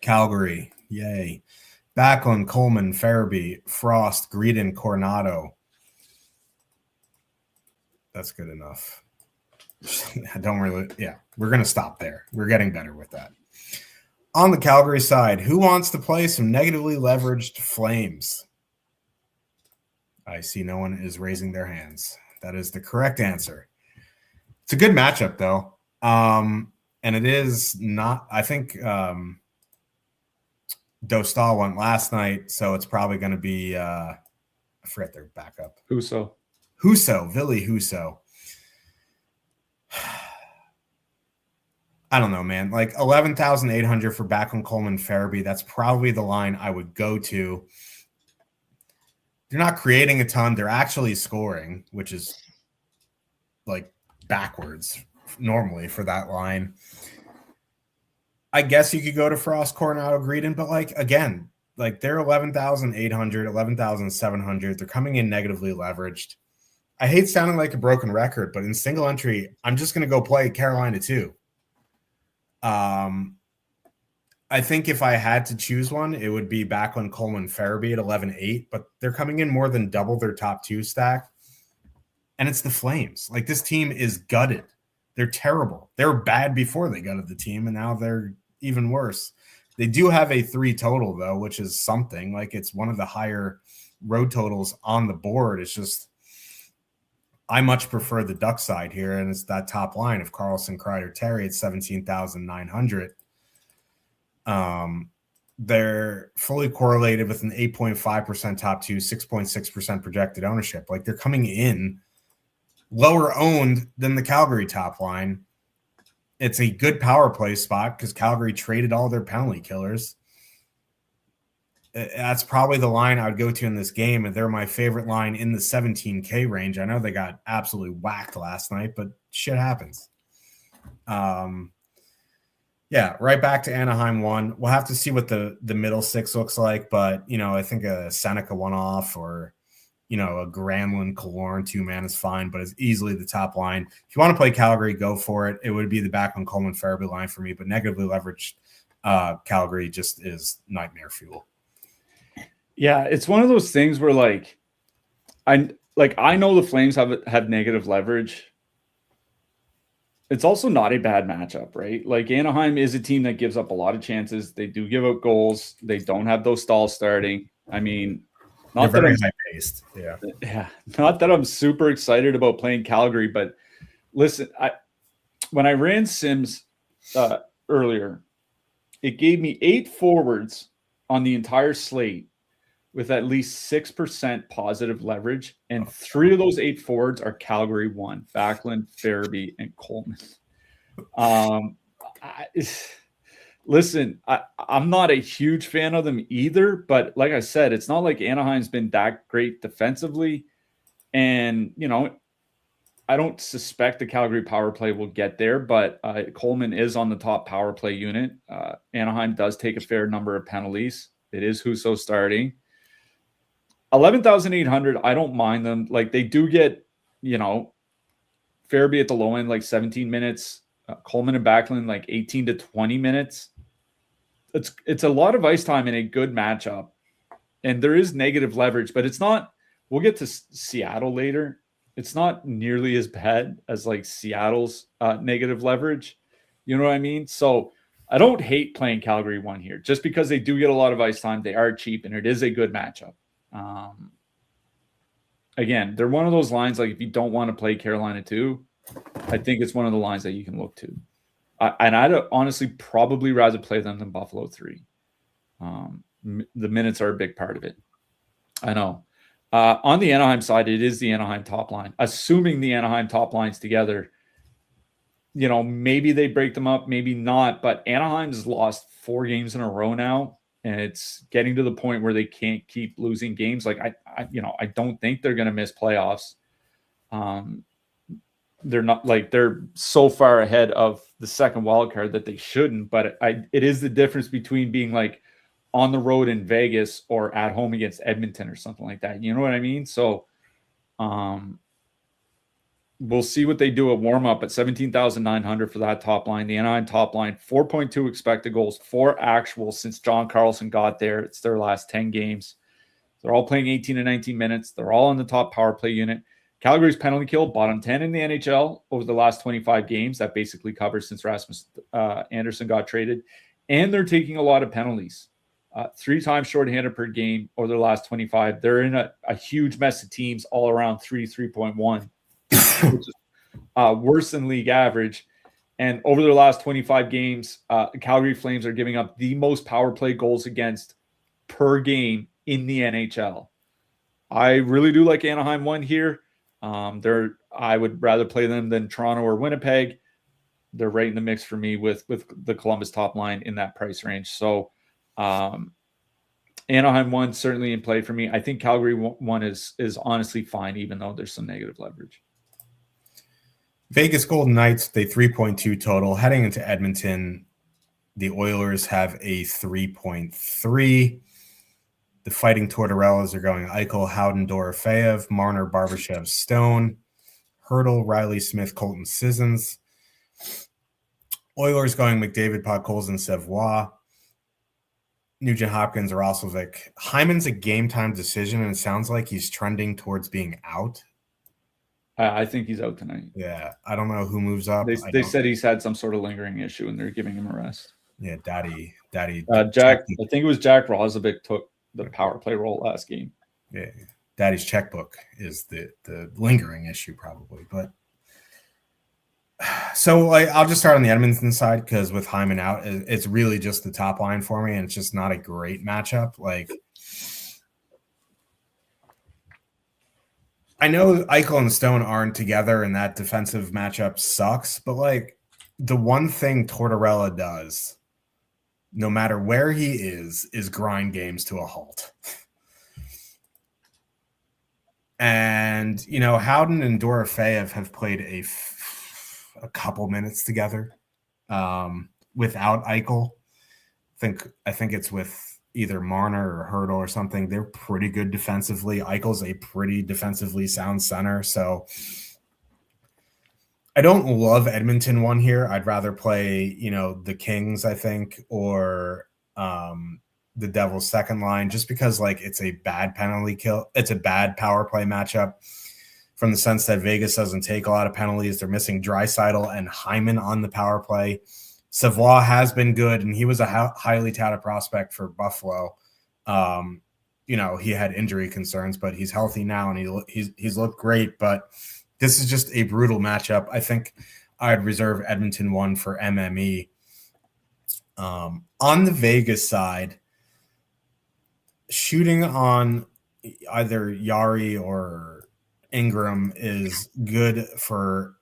Calgary, yay. Backlund, Coleman, Farabee, Frost, Greedon, Coronado. That's good enough. We're going to stop there. We're getting better with that. On the Calgary side, who wants to play some negatively leveraged Flames? I see no one is raising their hands. That is the correct answer. It's a good matchup, though. And it is not, I think Dostal went last night, so it's probably going to be, I forget their backup. Husso, Ville Husso. I don't know, man. Like 11,800 for Backlund, Coleman, Farabee. That's probably the line I would go to. They're not creating a ton. They're actually scoring, which is like backwards normally for that line. I guess you could go to Frost, Coronado, Greedon, but like, again, like they're 11,800, 11,700. They're coming in negatively leveraged. I hate sounding like a broken record, but in single entry, I'm just going to go play Carolina 2. I think if I had to choose one, it would be Backlund, Coleman, Farabee at 11.8, but they're coming in more than double their top 2 stack. And it's the Flames. Like, this team is gutted. They're terrible. They were bad before they gutted the team, and now they're even worse. They do have a 3 total, though, which is something. Like, it's one of the higher road totals on the board. It's just I much prefer the Duck side here, and it's that top line of Carlson, Kreider, Terry at 17,900. They're fully correlated with an 8.5% top two, 6.6% projected ownership. Like, they're coming in lower owned than the Calgary top line. It's a good power play spot because Calgary traded all their penalty killers. That's probably the line I would go to in this game, and they're my favorite line in the 17K range. I know they got absolutely whacked last night, but shit happens. Yeah, right back to Anaheim 1. We'll have to see what the middle six looks like, but, I think a Seneca one-off or, a Granlund, Killorn 2-man is fine, but it's easily the top line. If you want to play Calgary, go for it. It would be the Backlund, Coleman, Farabee line for me, but negatively leveraged Calgary just is nightmare fuel. Yeah, it's one of those things where I know the Flames have negative leverage. It's also not a bad matchup, right? Like, Anaheim is a team that gives up a lot of chances. They do give up goals. They don't have those stalls starting. I mean, not that I'm high-paced. Yeah, not that I'm super excited about playing Calgary, but listen, when I ran Sims earlier, it gave me 8 forwards on the entire slate with at least 6% positive leverage, and 3 of those 8 forwards are Calgary 1, Backlund, Farabee, and Coleman. Listen, I'm not a huge fan of them either, but like I said, it's not like Anaheim's been that great defensively, and, I don't suspect the Calgary power play will get there, but Coleman is on the top power play unit. Anaheim does take a fair number of penalties. It is Husso starting. 11,800, I don't mind them. Like, they do get, Farabee at the low end, like 17 minutes. Coleman and Backlund, like 18 to 20 minutes. It's a lot of ice time in a good matchup. And there is negative leverage, but it's not, we'll get to Seattle later. It's not nearly as bad as like Seattle's negative leverage. You know what I mean? So I don't hate playing Calgary 1 here just because they do get a lot of ice time. They are cheap and it is a good matchup. Again, they're one of those lines, like, if you don't want to play Carolina 2, I think it's one of the lines that you can look to. And I'd honestly probably rather play them than Buffalo 3. The minutes are a big part of it. I know. On the Anaheim side, it is the Anaheim top line. Assuming the Anaheim top line's together, maybe they break them up, maybe not. But Anaheim's lost 4 games in a row now, and it's getting to the point where they can't keep losing games. Like, I don't think they're going to miss playoffs. They're not, like, they're so far ahead of the second wild card that they shouldn't. But it is the difference between being like on the road in Vegas or at home against Edmonton or something like that. You know what I mean? So we'll see what they do at warm up at 17,900 for that top line. The Anaheim top line, 4.2 expected goals, 4 actual since John Carlson got there. It's their last 10 games. They're all playing 18 to 19 minutes. They're all in the top power play unit. Calgary's penalty kill, bottom 10 in the NHL over the last 25 games. That basically covers since Rasmus Anderson got traded. And they're taking a lot of penalties. 3 times shorthanded per game over the last 25. They're in a huge mess of teams all around 3.1, which is worse than league average. And over their last 25 games, Calgary Flames are giving up the most power play goals against per game in the NHL. I really do like Anaheim 1 here. I would rather play them than Toronto or Winnipeg. They're right in the mix for me with the Columbus top line in that price range. So Anaheim 1 certainly in play for me. I think Calgary 1 is honestly fine, even though there's some negative leverage. Vegas Golden Knights, they 3.2 total. Heading into Edmonton, the Oilers have a 3.3. The Fighting Tortorellas are going Eichel, Howden, Dorofeyev, Marner, Barbashev, Stone, Hurdle, Riley Smith, Colton Sissons. Oilers going McDavid, Podkolzin, Savoie, Nugent Hopkins, Roslovic. Hyman's a game-time decision, and it sounds like he's trending towards being out. I think he's out tonight. Yeah, I don't know who moves up. They said he's had some sort of lingering issue, and they're giving him a rest. Yeah, Daddy Daddy Jack, I think it was Jack Rozovic took the power play role last game. Yeah, Daddy's checkbook is the lingering issue probably, but so like I'll just start on the Edmonton side because with Hyman out, it's really just the top line for me, and it's just not a great matchup. Like I know Eichel and Stone aren't together, and that defensive matchup sucks, but like the one thing Tortorella does, no matter where he is grind games to a halt. And, you know, Howden and Dorofeyev have played a couple minutes together without Eichel. I think it's with either Marner or Hurdle or something. They're pretty good defensively. Eichel's a pretty defensively sound center. So I don't love Edmonton one here. I'd rather play, you know, the Kings, I think, or the Devils second line, just because like it's a bad penalty kill. It's a bad power play matchup from the sense that Vegas doesn't take a lot of penalties. They're missing Draisaitl and Hyman on the power play. Savoie has been good, and he was a highly touted prospect for Buffalo. You know, he had injury concerns, but he's healthy now, and he's looked great. But this is just a brutal matchup. I think I'd reserve Edmonton one for MME. On the Vegas side, shooting on either Yari or Ingram is good for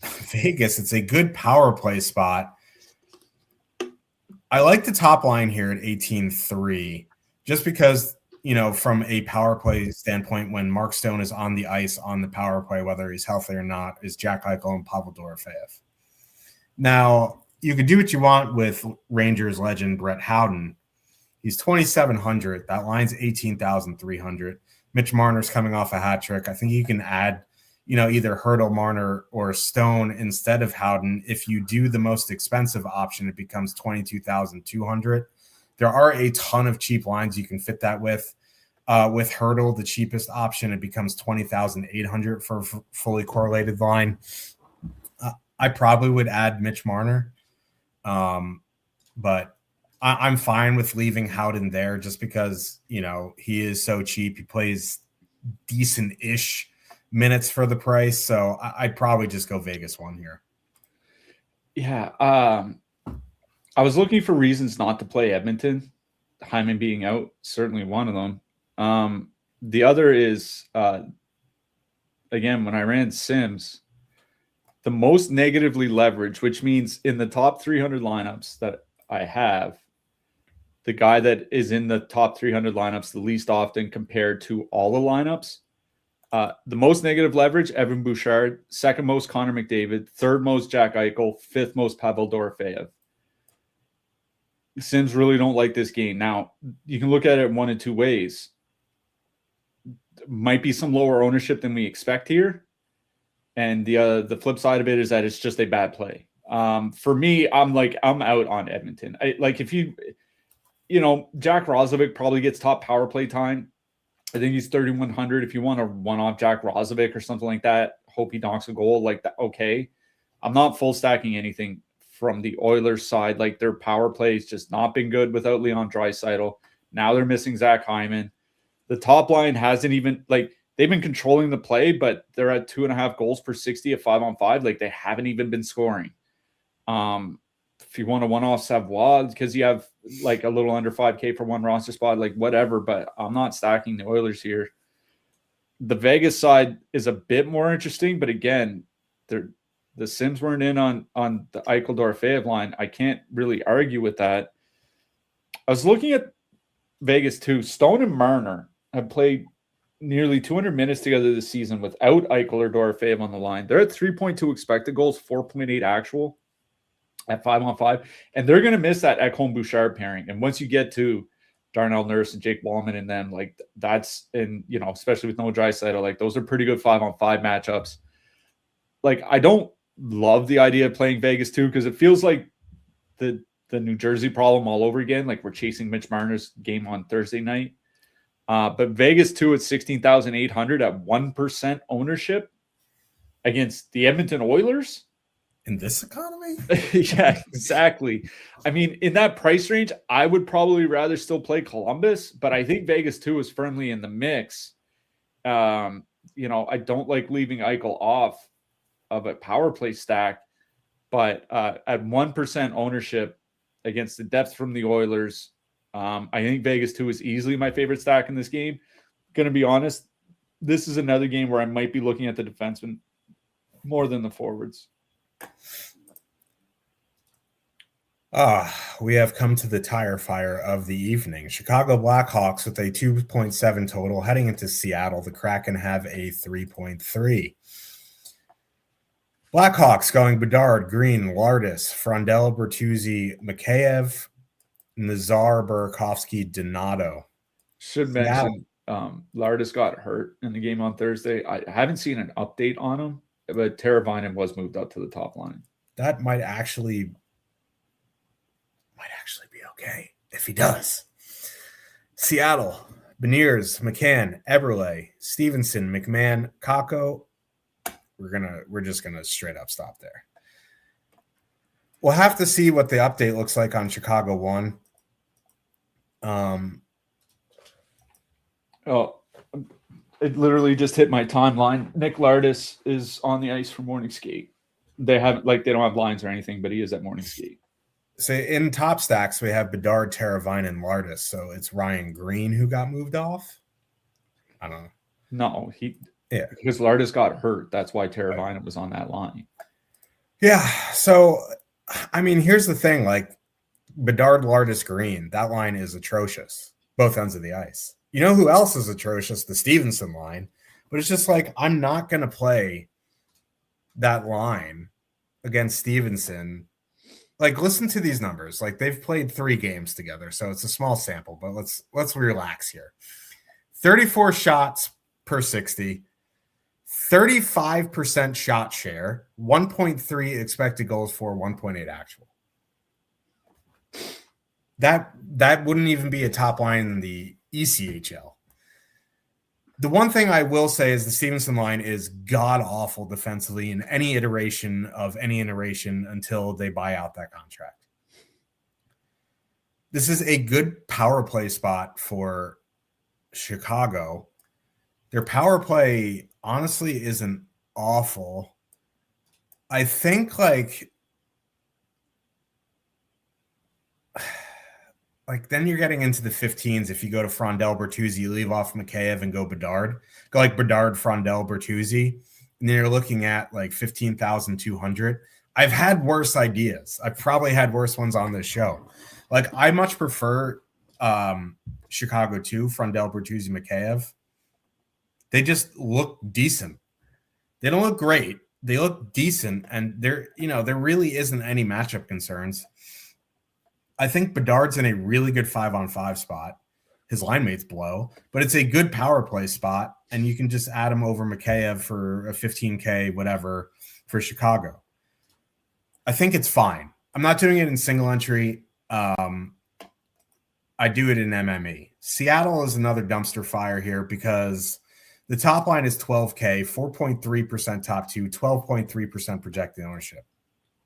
Vegas. It's a good power play spot. I like the top line here at 18-3 just because, you know, from a power play standpoint, when Mark Stone is on the ice on the power play, whether he's healthy or not, is Jack Eichel and Pavel Dorofeyev. Now, you could do what you want with Rangers legend Brett Howden. He's 2,700. That line's 18,300. Mitch Marner's coming off a hat trick. I think you can add, you know, either Hurdle, Marner, or Stone instead of Howden. If you do the most expensive option, it becomes 22,200. There are a ton of cheap lines you can fit that with. With Hurdle, the cheapest option, it becomes 20,800 for a fully correlated line. I probably would add Mitch Marner, but I'm fine with leaving Howden there just because, you know, he is so cheap. He plays decent-ish minutes for the price. So I'd probably just go Vegas one here. Yeah. I was looking for reasons not to play Edmonton. Hyman being out, certainly one of them. The other is, again, when I ran Sims, the most negatively leveraged, which means in the top 300 lineups that I have, the guy that is in the top 300 lineups the least often compared to all the lineups, the most negative leverage, Evan Bouchard, second most Connor McDavid, third most Jack Eichel, fifth most Pavel Dorofeyev. Sims really don't like this game. Now, you can look at it one of two ways. Might be some lower ownership than we expect here. And the flip side of it is that it's just a bad play. For me, I'm out on Edmonton. You know, Jack Rozovic probably gets top power play time. I think he's 3,100. If you want to one-off Jack Rozovic or something like that, hope he knocks a goal like that. Okay. I'm not full stacking anything from the Oilers side. Like, their power play has just not been good without Leon Draisaitl. Now they're missing Zach Hyman. The top line hasn't even, like, they've been controlling the play, but they're at 2.5 goals per 60 at 5-on-5. Like, they haven't even been scoring. If you want to one-off Savoie, because you have like a little under 5K for one roster spot, like whatever, but I'm not stacking the Oilers here. The Vegas side is a bit more interesting, but again, the Sims weren't in on the Eichel Dorofeyev line. I can't really argue with that. I was looking at Vegas too. Stone and Marner have played nearly 200 minutes together this season without Eichel or Dorofeyev on the line. They're at 3.2 expected goals, 4.8 actual at 5-on-5, and they're going to miss that Ekholm Bouchard pairing. And once you get to Darnell Nurse and Jake Wallman and them, like that's, and you know, especially with no Draisaitl, like those are pretty good 5-on-5 matchups. Like, I don't love the idea of playing Vegas too, because it feels like the New Jersey problem all over again. Like, we're chasing Mitch Marner's game on Thursday night. But Vegas too at 16,800 at 1% ownership against the Edmonton Oilers. In this economy? Yeah, exactly. I mean, in that price range, I would probably rather still play Columbus, but I think Vegas 2 is firmly in the mix. I don't like leaving Eichel off of a power play stack, but at 1% ownership against the depth from the Oilers, I think Vegas 2 is easily my favorite stack in this game. Going to be honest, this is another game where I might be looking at the defensemen more than the forwards. We have come to the tire fire of the evening. Chicago Blackhawks with a 2.7 total heading into Seattle. The Kraken have a 3.3. Blackhawks going Bedard, Green, Lardis, Frondell, Bertuzzi, Mikheyev, Nazar, Burakovsky, Donato. Should mention Lardis got hurt in the game on Thursday. I haven't seen an update on him, but Teravainen was moved up to the top line. That might actually be okay if he does. Seattle, Beniers, McCann, Eberle, Stevenson, McMahon, Kakko. We're just gonna straight up stop there. We'll have to see what the update looks like on Chicago 1. It literally just hit my timeline. Nick Lardis is on the ice for morning skate. They don't have lines or anything, but he is at morning skate. So in top stacks, we have Bedard, Teravainen, and Lardis. So it's Ryan Green who got moved off. I don't know. No, because Lardis got hurt. That's why Teravainen was on that line. Yeah. So, I mean, here's the thing. Like, Bedard, Lardis, Green, that line is atrocious. Both ends of the ice. You know who else is atrocious? The Stevenson line. But it's just like, I'm not going to play that line against Stevenson. Like, listen to these numbers. Like, they've played 3 games together, so it's a small sample, but let's relax here. 34 shots per 60, 35% shot share, 1.3 expected goals for, 1.8 actual. That wouldn't even be a top line in the ECHL. The one thing I will say is the Stevenson line is god-awful defensively in any iteration until they buy out that contract. This is a good power play spot for Chicago. Their power play honestly isn't awful. I think like then you're getting into the 15s. If you go to Frondell, Bertuzzi, you leave off Mikheyev and go Bedard. Go like Bedard, Frondell, Bertuzzi. And then you're looking at like 15,200. I've had worse ideas. I've probably had worse ones on this show. Like, I much prefer Chicago 2, Frondell, Bertuzzi, Mikheyev. They just look decent. They don't look great. They look decent. And there really isn't any matchup concerns. I think Bedard's in a really good 5-on-5 spot. His line mates blow, but it's a good power play spot, and you can just add him over Mikheyev for a 15K, whatever, for Chicago. I think it's fine. I'm not doing it in single entry. I do it in MME. Seattle is another dumpster fire here because the top line is 12K, 4.3% top 2, 12.3% projected ownership.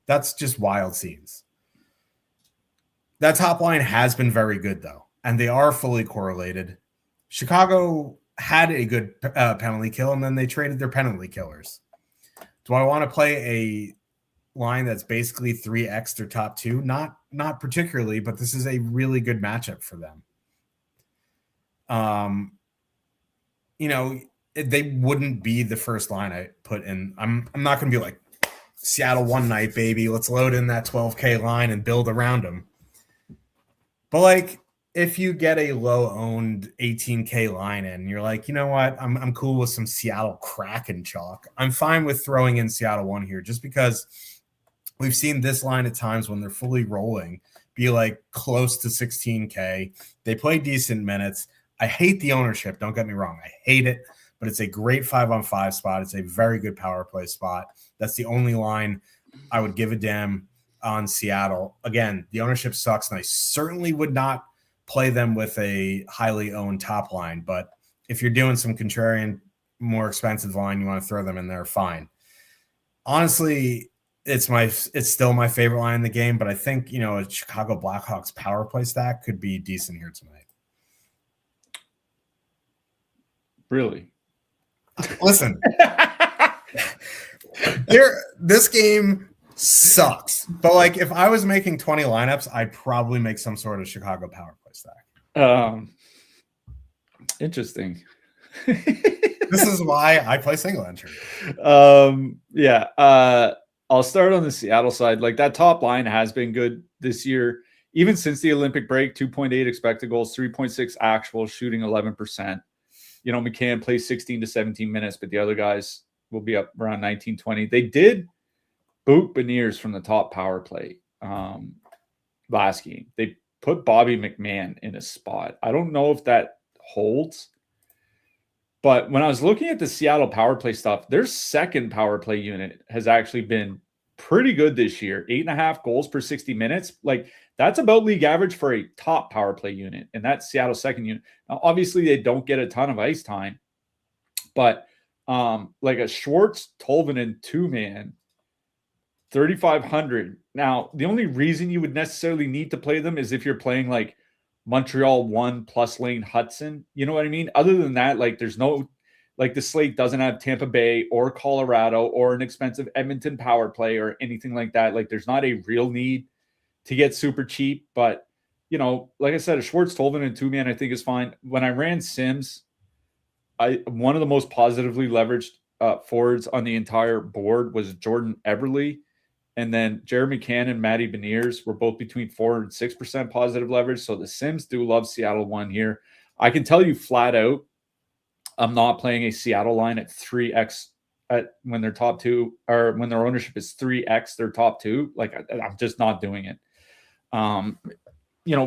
That's just wild scenes. That top line has been very good, though, and they are fully correlated. Chicago had a good penalty kill, and then they traded their penalty killers. Do I want to play a line that's basically 3x their top 2? Not particularly, but this is a really good matchup for them. They wouldn't be the first line I put in. I'm not going to be like, Seattle one night, baby. Let's load in that 12K line and build around them. But like, if you get a low-owned 18K line in, you're like, you know what? I'm cool with some Seattle Kraken chalk. I'm fine with throwing in Seattle 1 here just because we've seen this line at times when they're fully rolling be like close to 16K. They play decent minutes. I hate the ownership. Don't get me wrong. I hate it, but it's a great 5-on-5 spot. It's a very good power play spot. That's the only line I would give a damn on Seattle. Again, the ownership sucks, and I certainly would not play them with a highly owned top line. But if you're doing some contrarian, more expensive line, you want to throw them in there, fine. Honestly, it's still my favorite line in the game, but I think, a Chicago Blackhawks power play stack could be decent here tonight. Really? Listen, this game sucks, but like if I was making 20 lineups, I'd probably make some sort of Chicago power play stack. Interesting. This is why I play single entry. I'll start on the Seattle side. Like that top line has been good this year, even since the Olympic break. 2.8 expected goals, 3.6 actual, shooting 11%. McCann plays 16 to 17 minutes, but the other guys will be up around 19, 20. They did boot Beniers from the top power play last game. They put Bobby McMahon in a spot. I don't know if that holds. But when I was looking at the Seattle power play stuff, their second power play unit has actually been pretty good this year. 8.5 goals per 60 minutes. Like that's about league average for a top power play unit. And that's Seattle's second unit. Now, obviously they don't get a ton of ice time, but like a Schwartz, Tolvanen 2-man, 3,500. Now, the only reason you would necessarily need to play them is if you're playing like Montreal 1 plus Lane Hudson. You know what I mean? Other than that, like there's no, like the slate doesn't have Tampa Bay or Colorado or an expensive Edmonton power play or anything like that. Like there's not a real need to get super cheap. But, like I said, a Schwartz, Tolvanen, and 2-man I think is fine. When I ran Sims, one of the most positively leveraged forwards on the entire board was Jordan Eberle. And then Jeremy McCann and Matty Beniers were both between 4 and 6% positive leverage. So the Sims do love Seattle 1 here. I can tell you flat out, I'm not playing a Seattle line at 3x when they're top 2, or when their ownership is 3x their top 2. Like I'm just not doing it.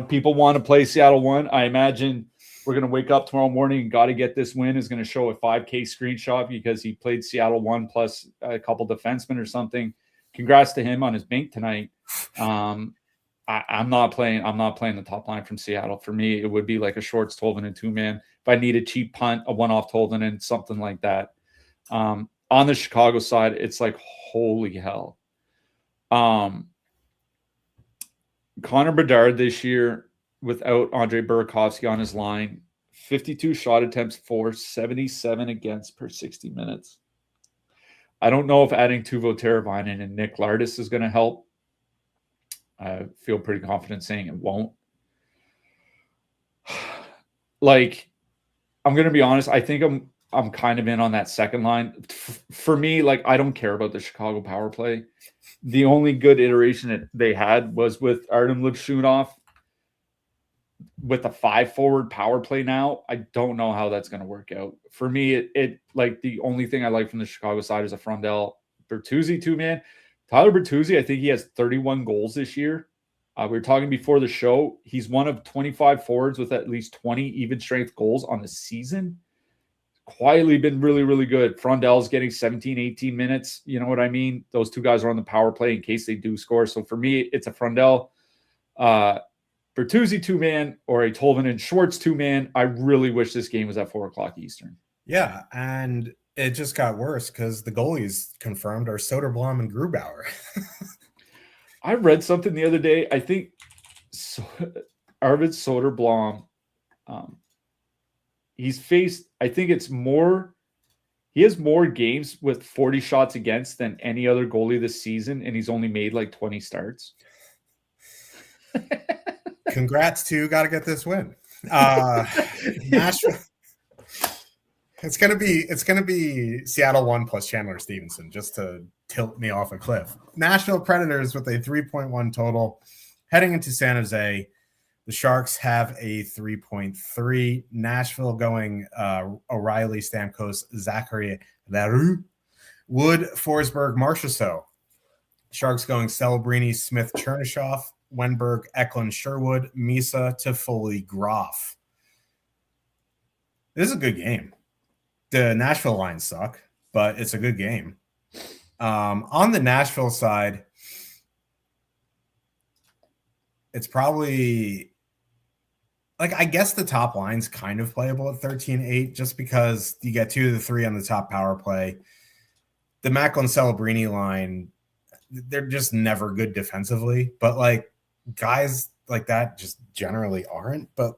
People want to play Seattle 1. I imagine we're going to wake up tomorrow morning and got to get this win is going to show a 5K screenshot because he played Seattle 1 plus a couple defensemen or something. Congrats to him on his bank tonight. I'm not playing the top line from Seattle. For me, it would be like a Schwartz, Tolvanen, 2-man. If I need a cheap punt, a one-off Tolvanen, something like that. On the Chicago side, it's like, holy hell. Connor Bedard this year, without Andre Burakovsky on his line, 52 shot attempts for, 77 against per 60 minutes. I don't know if adding Teuvo Teravainen and Nick Lardis is going to help. I feel pretty confident saying it won't. Like, I'm going to be honest. I think I'm kind of in on that second line. For me, like, I don't care about the Chicago power play. The only good iteration that they had was with Artem Lipshunov. With a 5-forward power play now, I don't know how that's going to work out. For me, it like the only thing I like from the Chicago side is a Frondell Bertuzzi 2-man. Tyler Bertuzzi, I think he has 31 goals this year. We were talking before the show. He's one of 25 forwards with at least 20 even strength goals on the season. Quietly been really, really good. Frondell's getting 17, 18 minutes. You know what I mean? Those two guys are on the power play in case they do score. So for me, it's a Frondell Bertuzzi 2-man or a Tolvanen Schwartz 2-man. I really wish this game was at 4:00 Eastern. Yeah, and it just got worse because the goalies confirmed are Soderblom and Grubauer. I read something the other day. I think Arvid Soderblom, he's faced, I think it's more, he has more games with 40 shots against than any other goalie this season, and he's only made like 20 starts. Congrats to got to get this win. Nashville. It's gonna be Seattle 1 plus Chandler Stevenson just to tilt me off a cliff. Nashville Predators with a 3.1 total heading into San Jose. The Sharks have a 3.3. Nashville going O'Reilly, Stamkos, Zachary Leroux, Wood, Forsberg, Marchessault. Sharks going Celebrini, Smith, Chernishoff, Wenberg, Eklund, Sherwood, Misa, Toffoli, Groff. This is a good game. The Nashville lines suck, but it's a good game. On the Nashville side, it's probably like, I guess the top line's kind of playable at 13-8 just because you get 2 of the 3 on the top power play. The Macklin Celebrini line they're just never good defensively. But like guys like that just generally aren't. But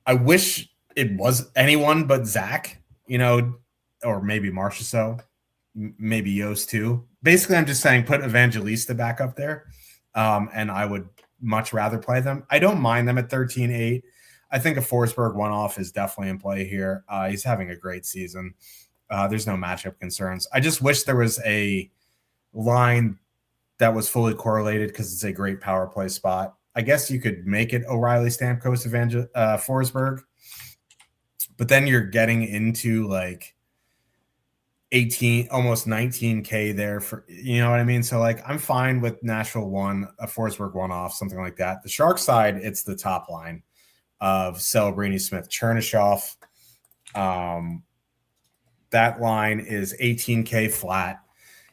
I wish it was anyone but Zach, or maybe Marchessault, maybe Yost too. Basically, I'm just saying put Evangelista back up there, and I would much rather play them. I don't mind them at 13-8. I think a Forsberg one-off is definitely in play here. He's having a great season. There's no matchup concerns. I just wish there was a line that was fully correlated because it's a great power play spot. I guess you could make it O'Reilly, Stamkos, Forsberg, but then you're getting into like 18, almost 19K there for, you know what I mean? So like, I'm fine with Nashville one, a Forsberg one off, something like that. The Shark side, it's the top line of Celebrini, Smith, Chernyshov. That line is 18K flat,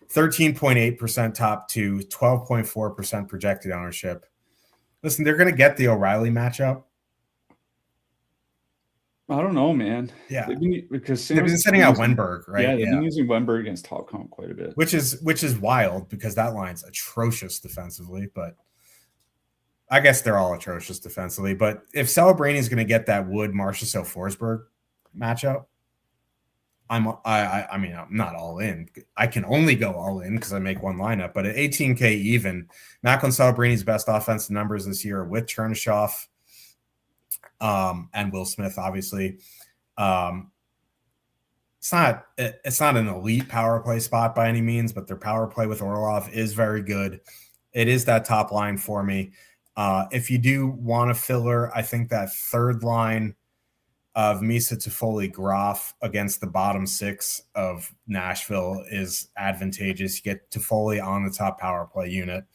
13.8% top two, 12.4% projected ownership. Listen, they're going to get the O'Reilly matchup. I don't know, man. Yeah, because they've been sending out Wenberg, right? Yeah, they've been using Wenberg against top comp quite a bit, which is wild because that line's atrocious defensively. But I guess they're all atrocious defensively. But if Celebrini is going to get that Wood, Marchessault, Forsberg matchup, I mean, I'm not all in. I can only go all in because I make one lineup. But at 18K even, Macklin Celebrini's best offensive numbers this year with Chernyshov and Will Smith, obviously. It's not an elite power play spot by any means, but their power play with Orlov is very good. It is that top line for me. If you do want a filler, I think that third line of Misa, Toffoli, Groff against the bottom six of Nashville is advantageous. You get Toffoli on the top power play unit.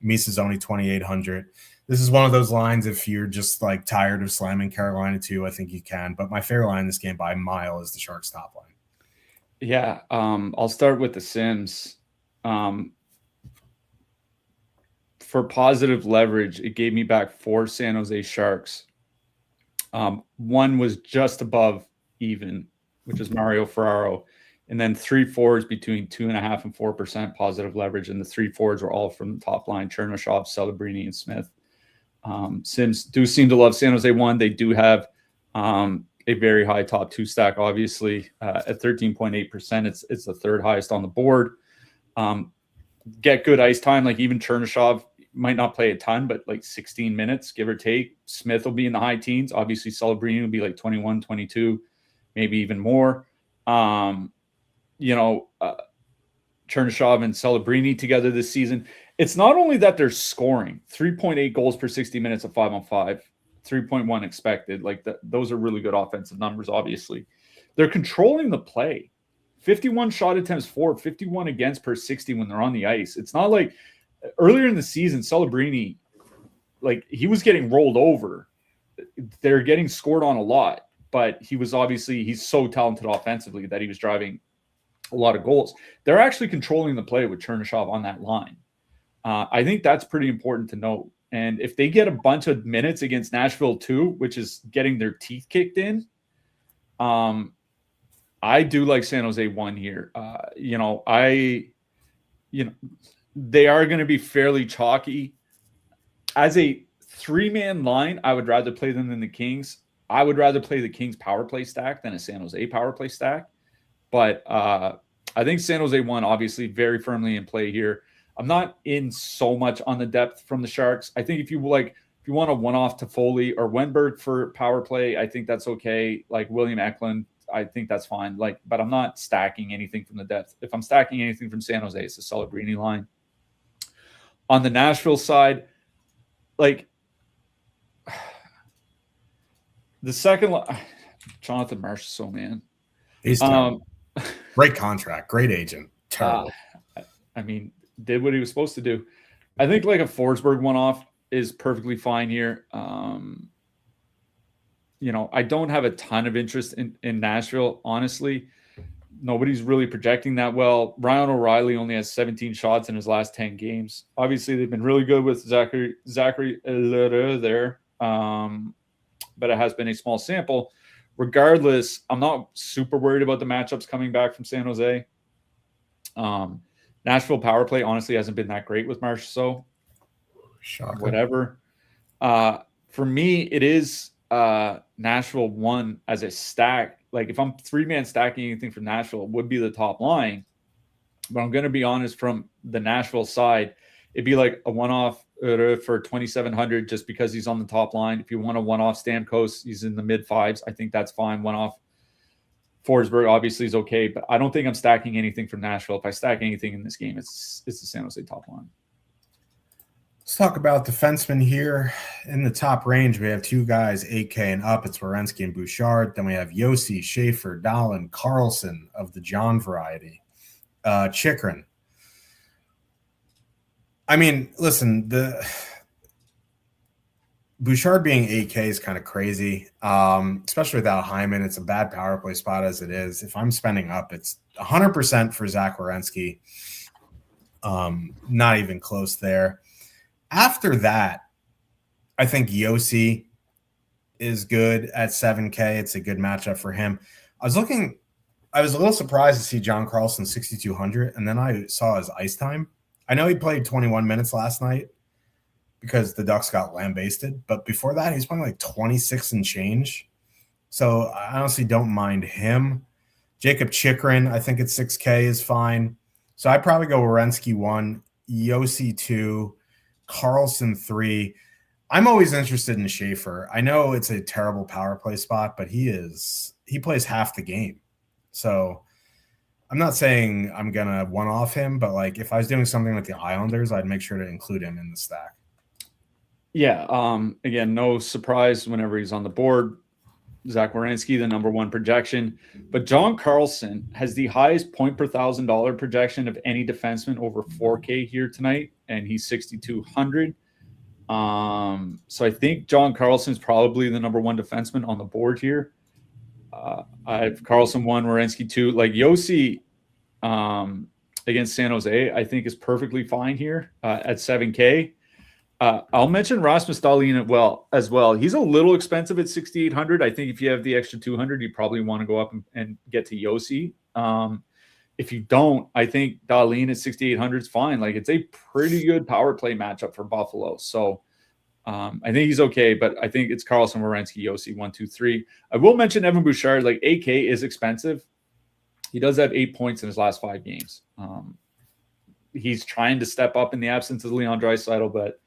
Misa's only 2,800. This is one of those lines, if you're just like tired of slamming Carolina too, I think you can. But my favorite line in this game by a mile is the Sharks top line. Yeah, I'll start with the Sims. For positive leverage, it gave me back 4 San Jose Sharks. One was just above even, which is Mario Ferraro, and then 3 forwards between 2.5% and 4% positive leverage, and the 3 forwards were all from the top line: Chernyshov, Celebrini, and Smith. Sims do seem to love San Jose one. They do have a very high top 2 stack, obviously at 13.8%. It's the third highest on the board. Get good ice time, like even Chernyshov might not play a ton, but like 16 minutes, give or take. Smith will be in the high teens. Obviously, Celebrini will be like 21, 22, maybe even more. Chernyshov and Celebrini together this season. It's not only that they're scoring 3.8 goals per 60 minutes of 5-on-5, 3.1 expected. Like those are really good offensive numbers, obviously. They're controlling the play. 51 shot attempts for, 51 against per 60 when they're on the ice. It's not like earlier in the season, Celebrini, like he was getting rolled over. They're getting scored on a lot, but he's so talented offensively that he was driving a lot of goals. They're actually controlling the play with Chernyshov on that line. I think that's pretty important to note. And if they get a bunch of minutes against Nashville too, which is getting their teeth kicked in, I do like San Jose one here. They are going to be fairly chalky. As a 3-man line, I would rather play them than the Kings. I would rather play the Kings power play stack than a San Jose power play stack. But I think San Jose one, obviously, very firmly in play here. I'm not in so much on the depth from the Sharks. I think if you want a one-off Toffoli or Wenberg for power play, I think that's okay. Like William Eklund, I think that's fine. But I'm not stacking anything from the depth. If I'm stacking anything from San Jose, it's the Celebrini line. On the Nashville side, like the second line, Jonathan Marchessault, man. He's great contract, great agent. Terrible. I mean, did what he was supposed to do. I think like a Forsberg one-off is perfectly fine here. I don't have a ton of interest in Nashville, honestly. Nobody's really projecting that well. Ryan O'Reilly only has 17 shots in his last 10 games. Obviously, they've been really good with Zachary there, but it has been a small sample. Regardless, I'm not super worried about the matchups coming back from San Jose. Nashville power play honestly hasn't been that great with Marchessault. Shocker. Whatever. For me, it is Nashville 1 as a stack. Like if I'm 3-man stacking anything from Nashville, it would be the top line. But I'm going to be honest, from the Nashville side, it'd be like a one-off for 2,700 just because he's on the top line. If you want a one-off Stamkos, he's in the mid-5s. I think that's fine. One-off Forsberg obviously is okay, but I don't think I'm stacking anything from Nashville. If I stack anything in this game, it's the San Jose top line. Let's talk about defensemen here. In the top range, we have 2 guys, 8K and up. It's Werenski and Bouchard. Then we have Yossi, Schaefer, Dahlin, Carlson of the John variety. Chychrun. I mean, listen, the Bouchard being 8K is kind of crazy, especially without Hyman. It's a bad power play spot as it is. If I'm spending up, it's 100% for Zach Werenski. Not even close there. After that, I think Yossi is good at 7K. It's a good matchup for him. I was a little surprised to see John Carlson 6,200, and then I saw his ice time. I know he played 21 minutes last night because the Ducks got lambasted, but before that, he was playing like 26 and change. So I honestly don't mind him. Jacob Chychrun, I think at 6K is fine. So I'd probably go Werenski 1, Yossi 2, Carlson 3. I'm always interested in Schaefer. I know it's a terrible power play spot, but he plays half the game. So I'm not saying I'm going to one-off him, but like if I was doing something with the Islanders, I'd make sure to include him in the stack. Yeah. Again, no surprise whenever he's on the board. Zach Werenski, the number 1 projection. But John Carlson has the highest point per $1,000 projection of any defenseman over 4K here tonight, and he's 6,200. So I think John Carlson's probably the number 1 defenseman on the board here. I have Carlson 1, Werenski 2. Like Yossi against San Jose, I think is perfectly fine here at 7K. I'll mention Rasmus Dahlin as well. He's a little expensive at 6,800. I think if you have the extra 200, you probably want to go up and get to Yossi. If you don't, I think Dahlin at 6,800 is fine. Like it's a pretty good power play matchup for Buffalo. So I think he's okay, but I think it's Carlson, Werenski, Yossi 1, 2, 3. I will mention Evan Bouchard. Like 8K is expensive. He does have 8 points in his last 5 games. He's trying to step up in the absence of Leon Draisaitl, but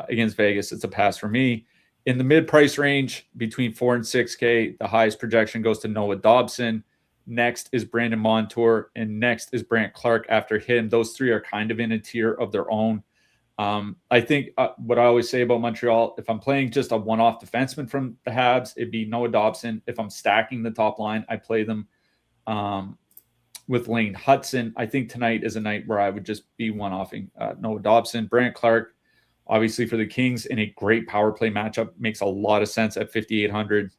against Vegas, it's a pass for me. In the mid-price range, between 4 and 6K, the highest projection goes to Noah Dobson. Next is Brandon Montour, and next is Brandt Clark after him. Those 3 are kind of in a tier of their own. I think what I always say about Montreal, if I'm playing just a one-off defenseman from the Habs, it'd be Noah Dobson. If I'm stacking the top line, I play them with Lane Hudson. I think tonight is a night where I would just be one-offing Noah Dobson. Brandt Clark, obviously for the Kings in a great power play matchup, makes a lot of sense at 5,800.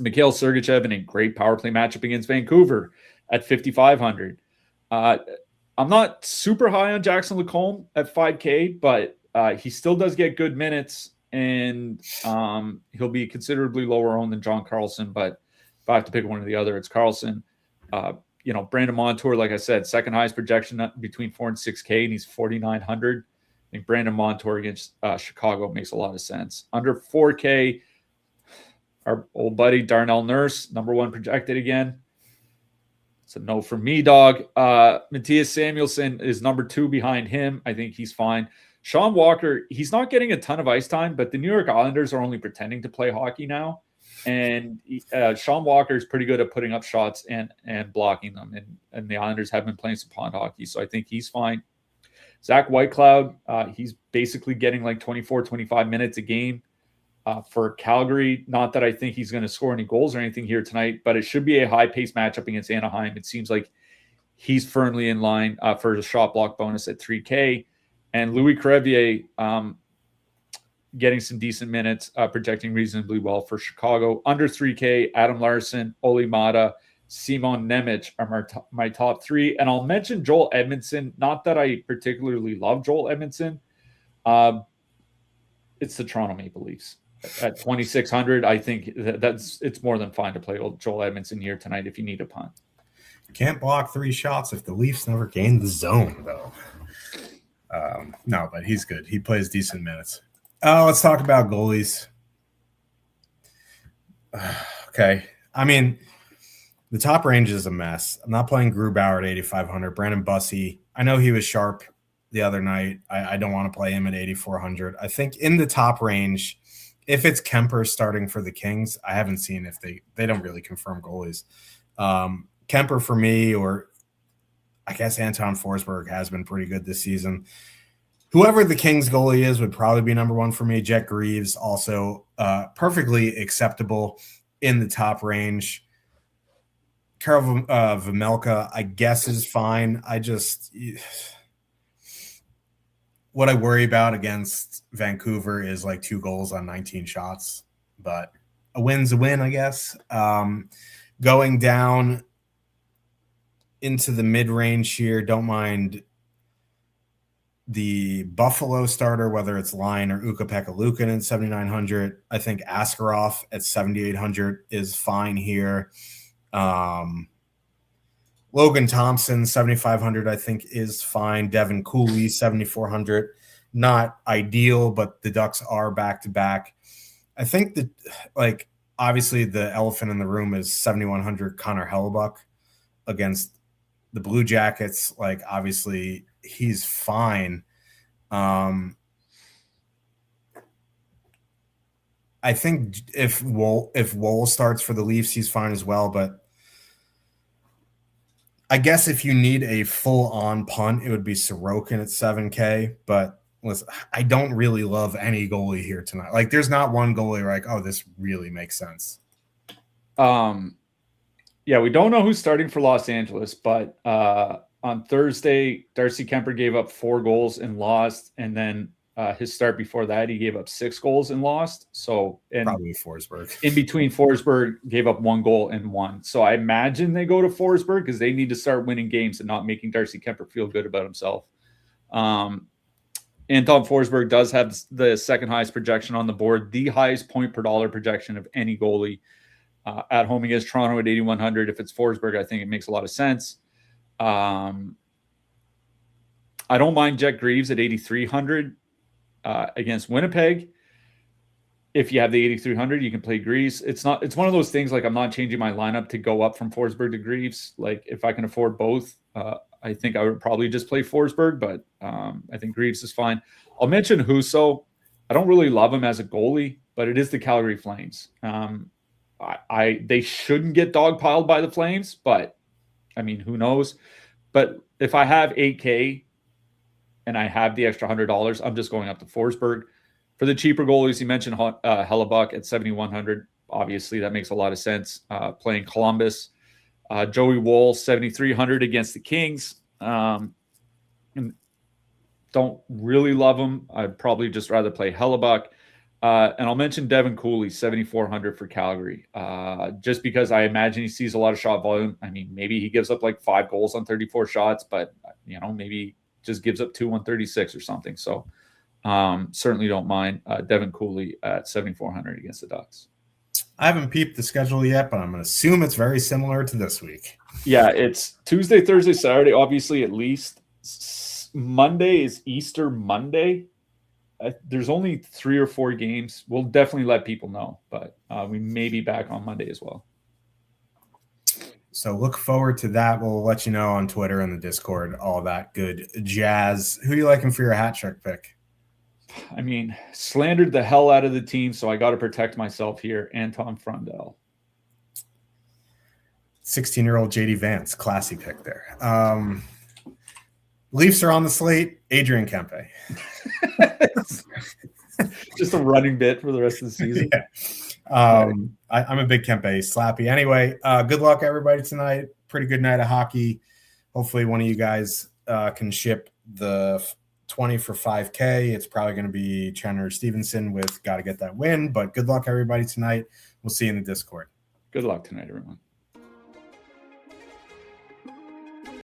Mikhail Sergachev in a great power play matchup against Vancouver at 5,500. I'm not super high on Jackson Lacombe at 5K, but he still does get good minutes, and he'll be considerably lower owned than John Carlson. But if I have to pick one or the other, it's Carlson. Brandon Montour, like I said, second highest projection between 4 and 6K, and he's 4,900. I think Brandon Montour against Chicago makes a lot of sense. Under 4K, our old buddy Darnell Nurse, number 1 projected again. It's a no for me, dog. Matthias Samuelsson is number 2 behind him. I think he's fine. Sean Walker, he's not getting a ton of ice time, but the New York Islanders are only pretending to play hockey now. And Sean Walker is pretty good at putting up shots and blocking them. And the Islanders have been playing some pond hockey, so I think he's fine. Zach Whitecloud, he's basically getting like 24, 25 minutes a game for Calgary. Not that I think he's going to score any goals or anything here tonight, but it should be a high-paced matchup against Anaheim. It seems like he's firmly in line for the shot block bonus at 3K. And Louis Crevier getting some decent minutes, projecting reasonably well for Chicago. Under 3K, Adam Larson, Oli Mata, Simon Nemec are my top 3. And I'll mention Joel Edmondson. Not that I particularly love Joel Edmondson. It's the Toronto Maple Leafs. At 2,600, I think it's more than fine to play old Joel Edmondson here tonight if you need a punt. Can't block 3 shots if the Leafs never gain the zone, though. No, but he's good. He plays decent minutes. Let's talk about goalies. Okay. I mean, the top range is a mess. I'm not playing Grubauer at 8,500. Brandon Bussey, I know he was sharp the other night. I don't want to play him at 8,400. I think in the top range, if it's Kemper starting for the Kings, I haven't seen if they don't really confirm goalies. Kemper for me, or I guess Anton Forsberg has been pretty good this season. Whoever the Kings goalie is would probably be number one for me. Jet Greaves also perfectly acceptable in the top range. Karel Vejmelka, I guess, is fine. What I worry about against Vancouver is like 2 goals on 19 shots, but a win's a win, I guess. Going down into the mid-range here, don't mind the Buffalo starter, whether it's Line or Ukko-Pekka Luukkonen at 7,900. I think Askarov at 7,800 is fine here. Logan Thompson, 7,500, I think is fine. Devin Cooley, 7,400. Not ideal, but the Ducks are back-to-back. I think that, like, obviously the elephant in the room is 7,100 Connor Hellebuck against the Blue Jackets. Like, obviously he's fine. I think if Woll starts for the Leafs, he's fine as well, but I guess if you need a full-on punt, it would be Sorokin at 7K. But listen, I don't really love any goalie here tonight. Like, there's not one goalie like, oh, this really makes sense. Yeah, we don't know who's starting for Los Angeles, but on Thursday, Darcy Kemper gave up 4 goals and lost, and then his start before that, he gave up 6 goals and lost. So, and probably Forsberg. In between, Forsberg gave up 1 goal and 1. So I imagine they go to Forsberg because they need to start winning games and not making Darcy Kemper feel good about himself. Anton Forsberg does have the second highest projection on the board, the highest point per dollar projection of any goalie at home against Toronto at 8,100. If it's Forsberg, I think it makes a lot of sense. I don't mind Jet Greaves at 8,300 against Winnipeg. If you have the 8,300, you can play Greaves. It's one of those things, like, I'm not changing my lineup to go up from Forsberg to Greaves. Like, if I can afford both, I think I would probably just play Forsberg, but I think Greaves is fine. I'll mention Husso. I don't really love him as a goalie, but it is the Calgary Flames. They shouldn't get dogpiled by the Flames, but I mean, who knows? But if I have 8K and I have the extra $100, I'm just going up to Forsberg. For the cheaper goalies, you mentioned Hellebuck at 7,100. Obviously, that makes a lot of sense. Playing Columbus. Joey Woll, 7,300 against the Kings. And don't really love him. I'd probably just rather play Hellebuck. And I'll mention Devin Cooley, 7,400 for Calgary. Just because I imagine he sees a lot of shot volume. I mean, maybe he gives up like 5 goals on 34 shots, but, maybe just gives up 2 on 36 or something. So certainly don't mind Devin Cooley at 7,400 against the Ducks. I haven't peeped the schedule yet, but I'm going to assume it's very similar to this week. Yeah, it's Tuesday, Thursday, Saturday, obviously at least. Monday is Easter Monday. There's only 3 or 4 games. We'll definitely let people know, but we may be back on Monday as well. So look forward to that. We'll let you know on Twitter and the Discord, all that good jazz. Who are you liking for your hat trick pick? I mean, slandered the hell out of the team, so I got to protect myself here. Anton Frundell. 16-year-old JD Vance, classy pick there. Leafs are on the slate. Adrian Kempe. Just a running bit for the rest of the season. Yeah. I'm a big Kempe slappy. Anyway, good luck, everybody, tonight. Pretty good night of hockey. Hopefully one of you guys can ship the 20 for 5K. It's probably going to be Chandler Stevenson with got to get that win. But good luck, everybody, tonight. We'll see you in the Discord. Good luck tonight, everyone.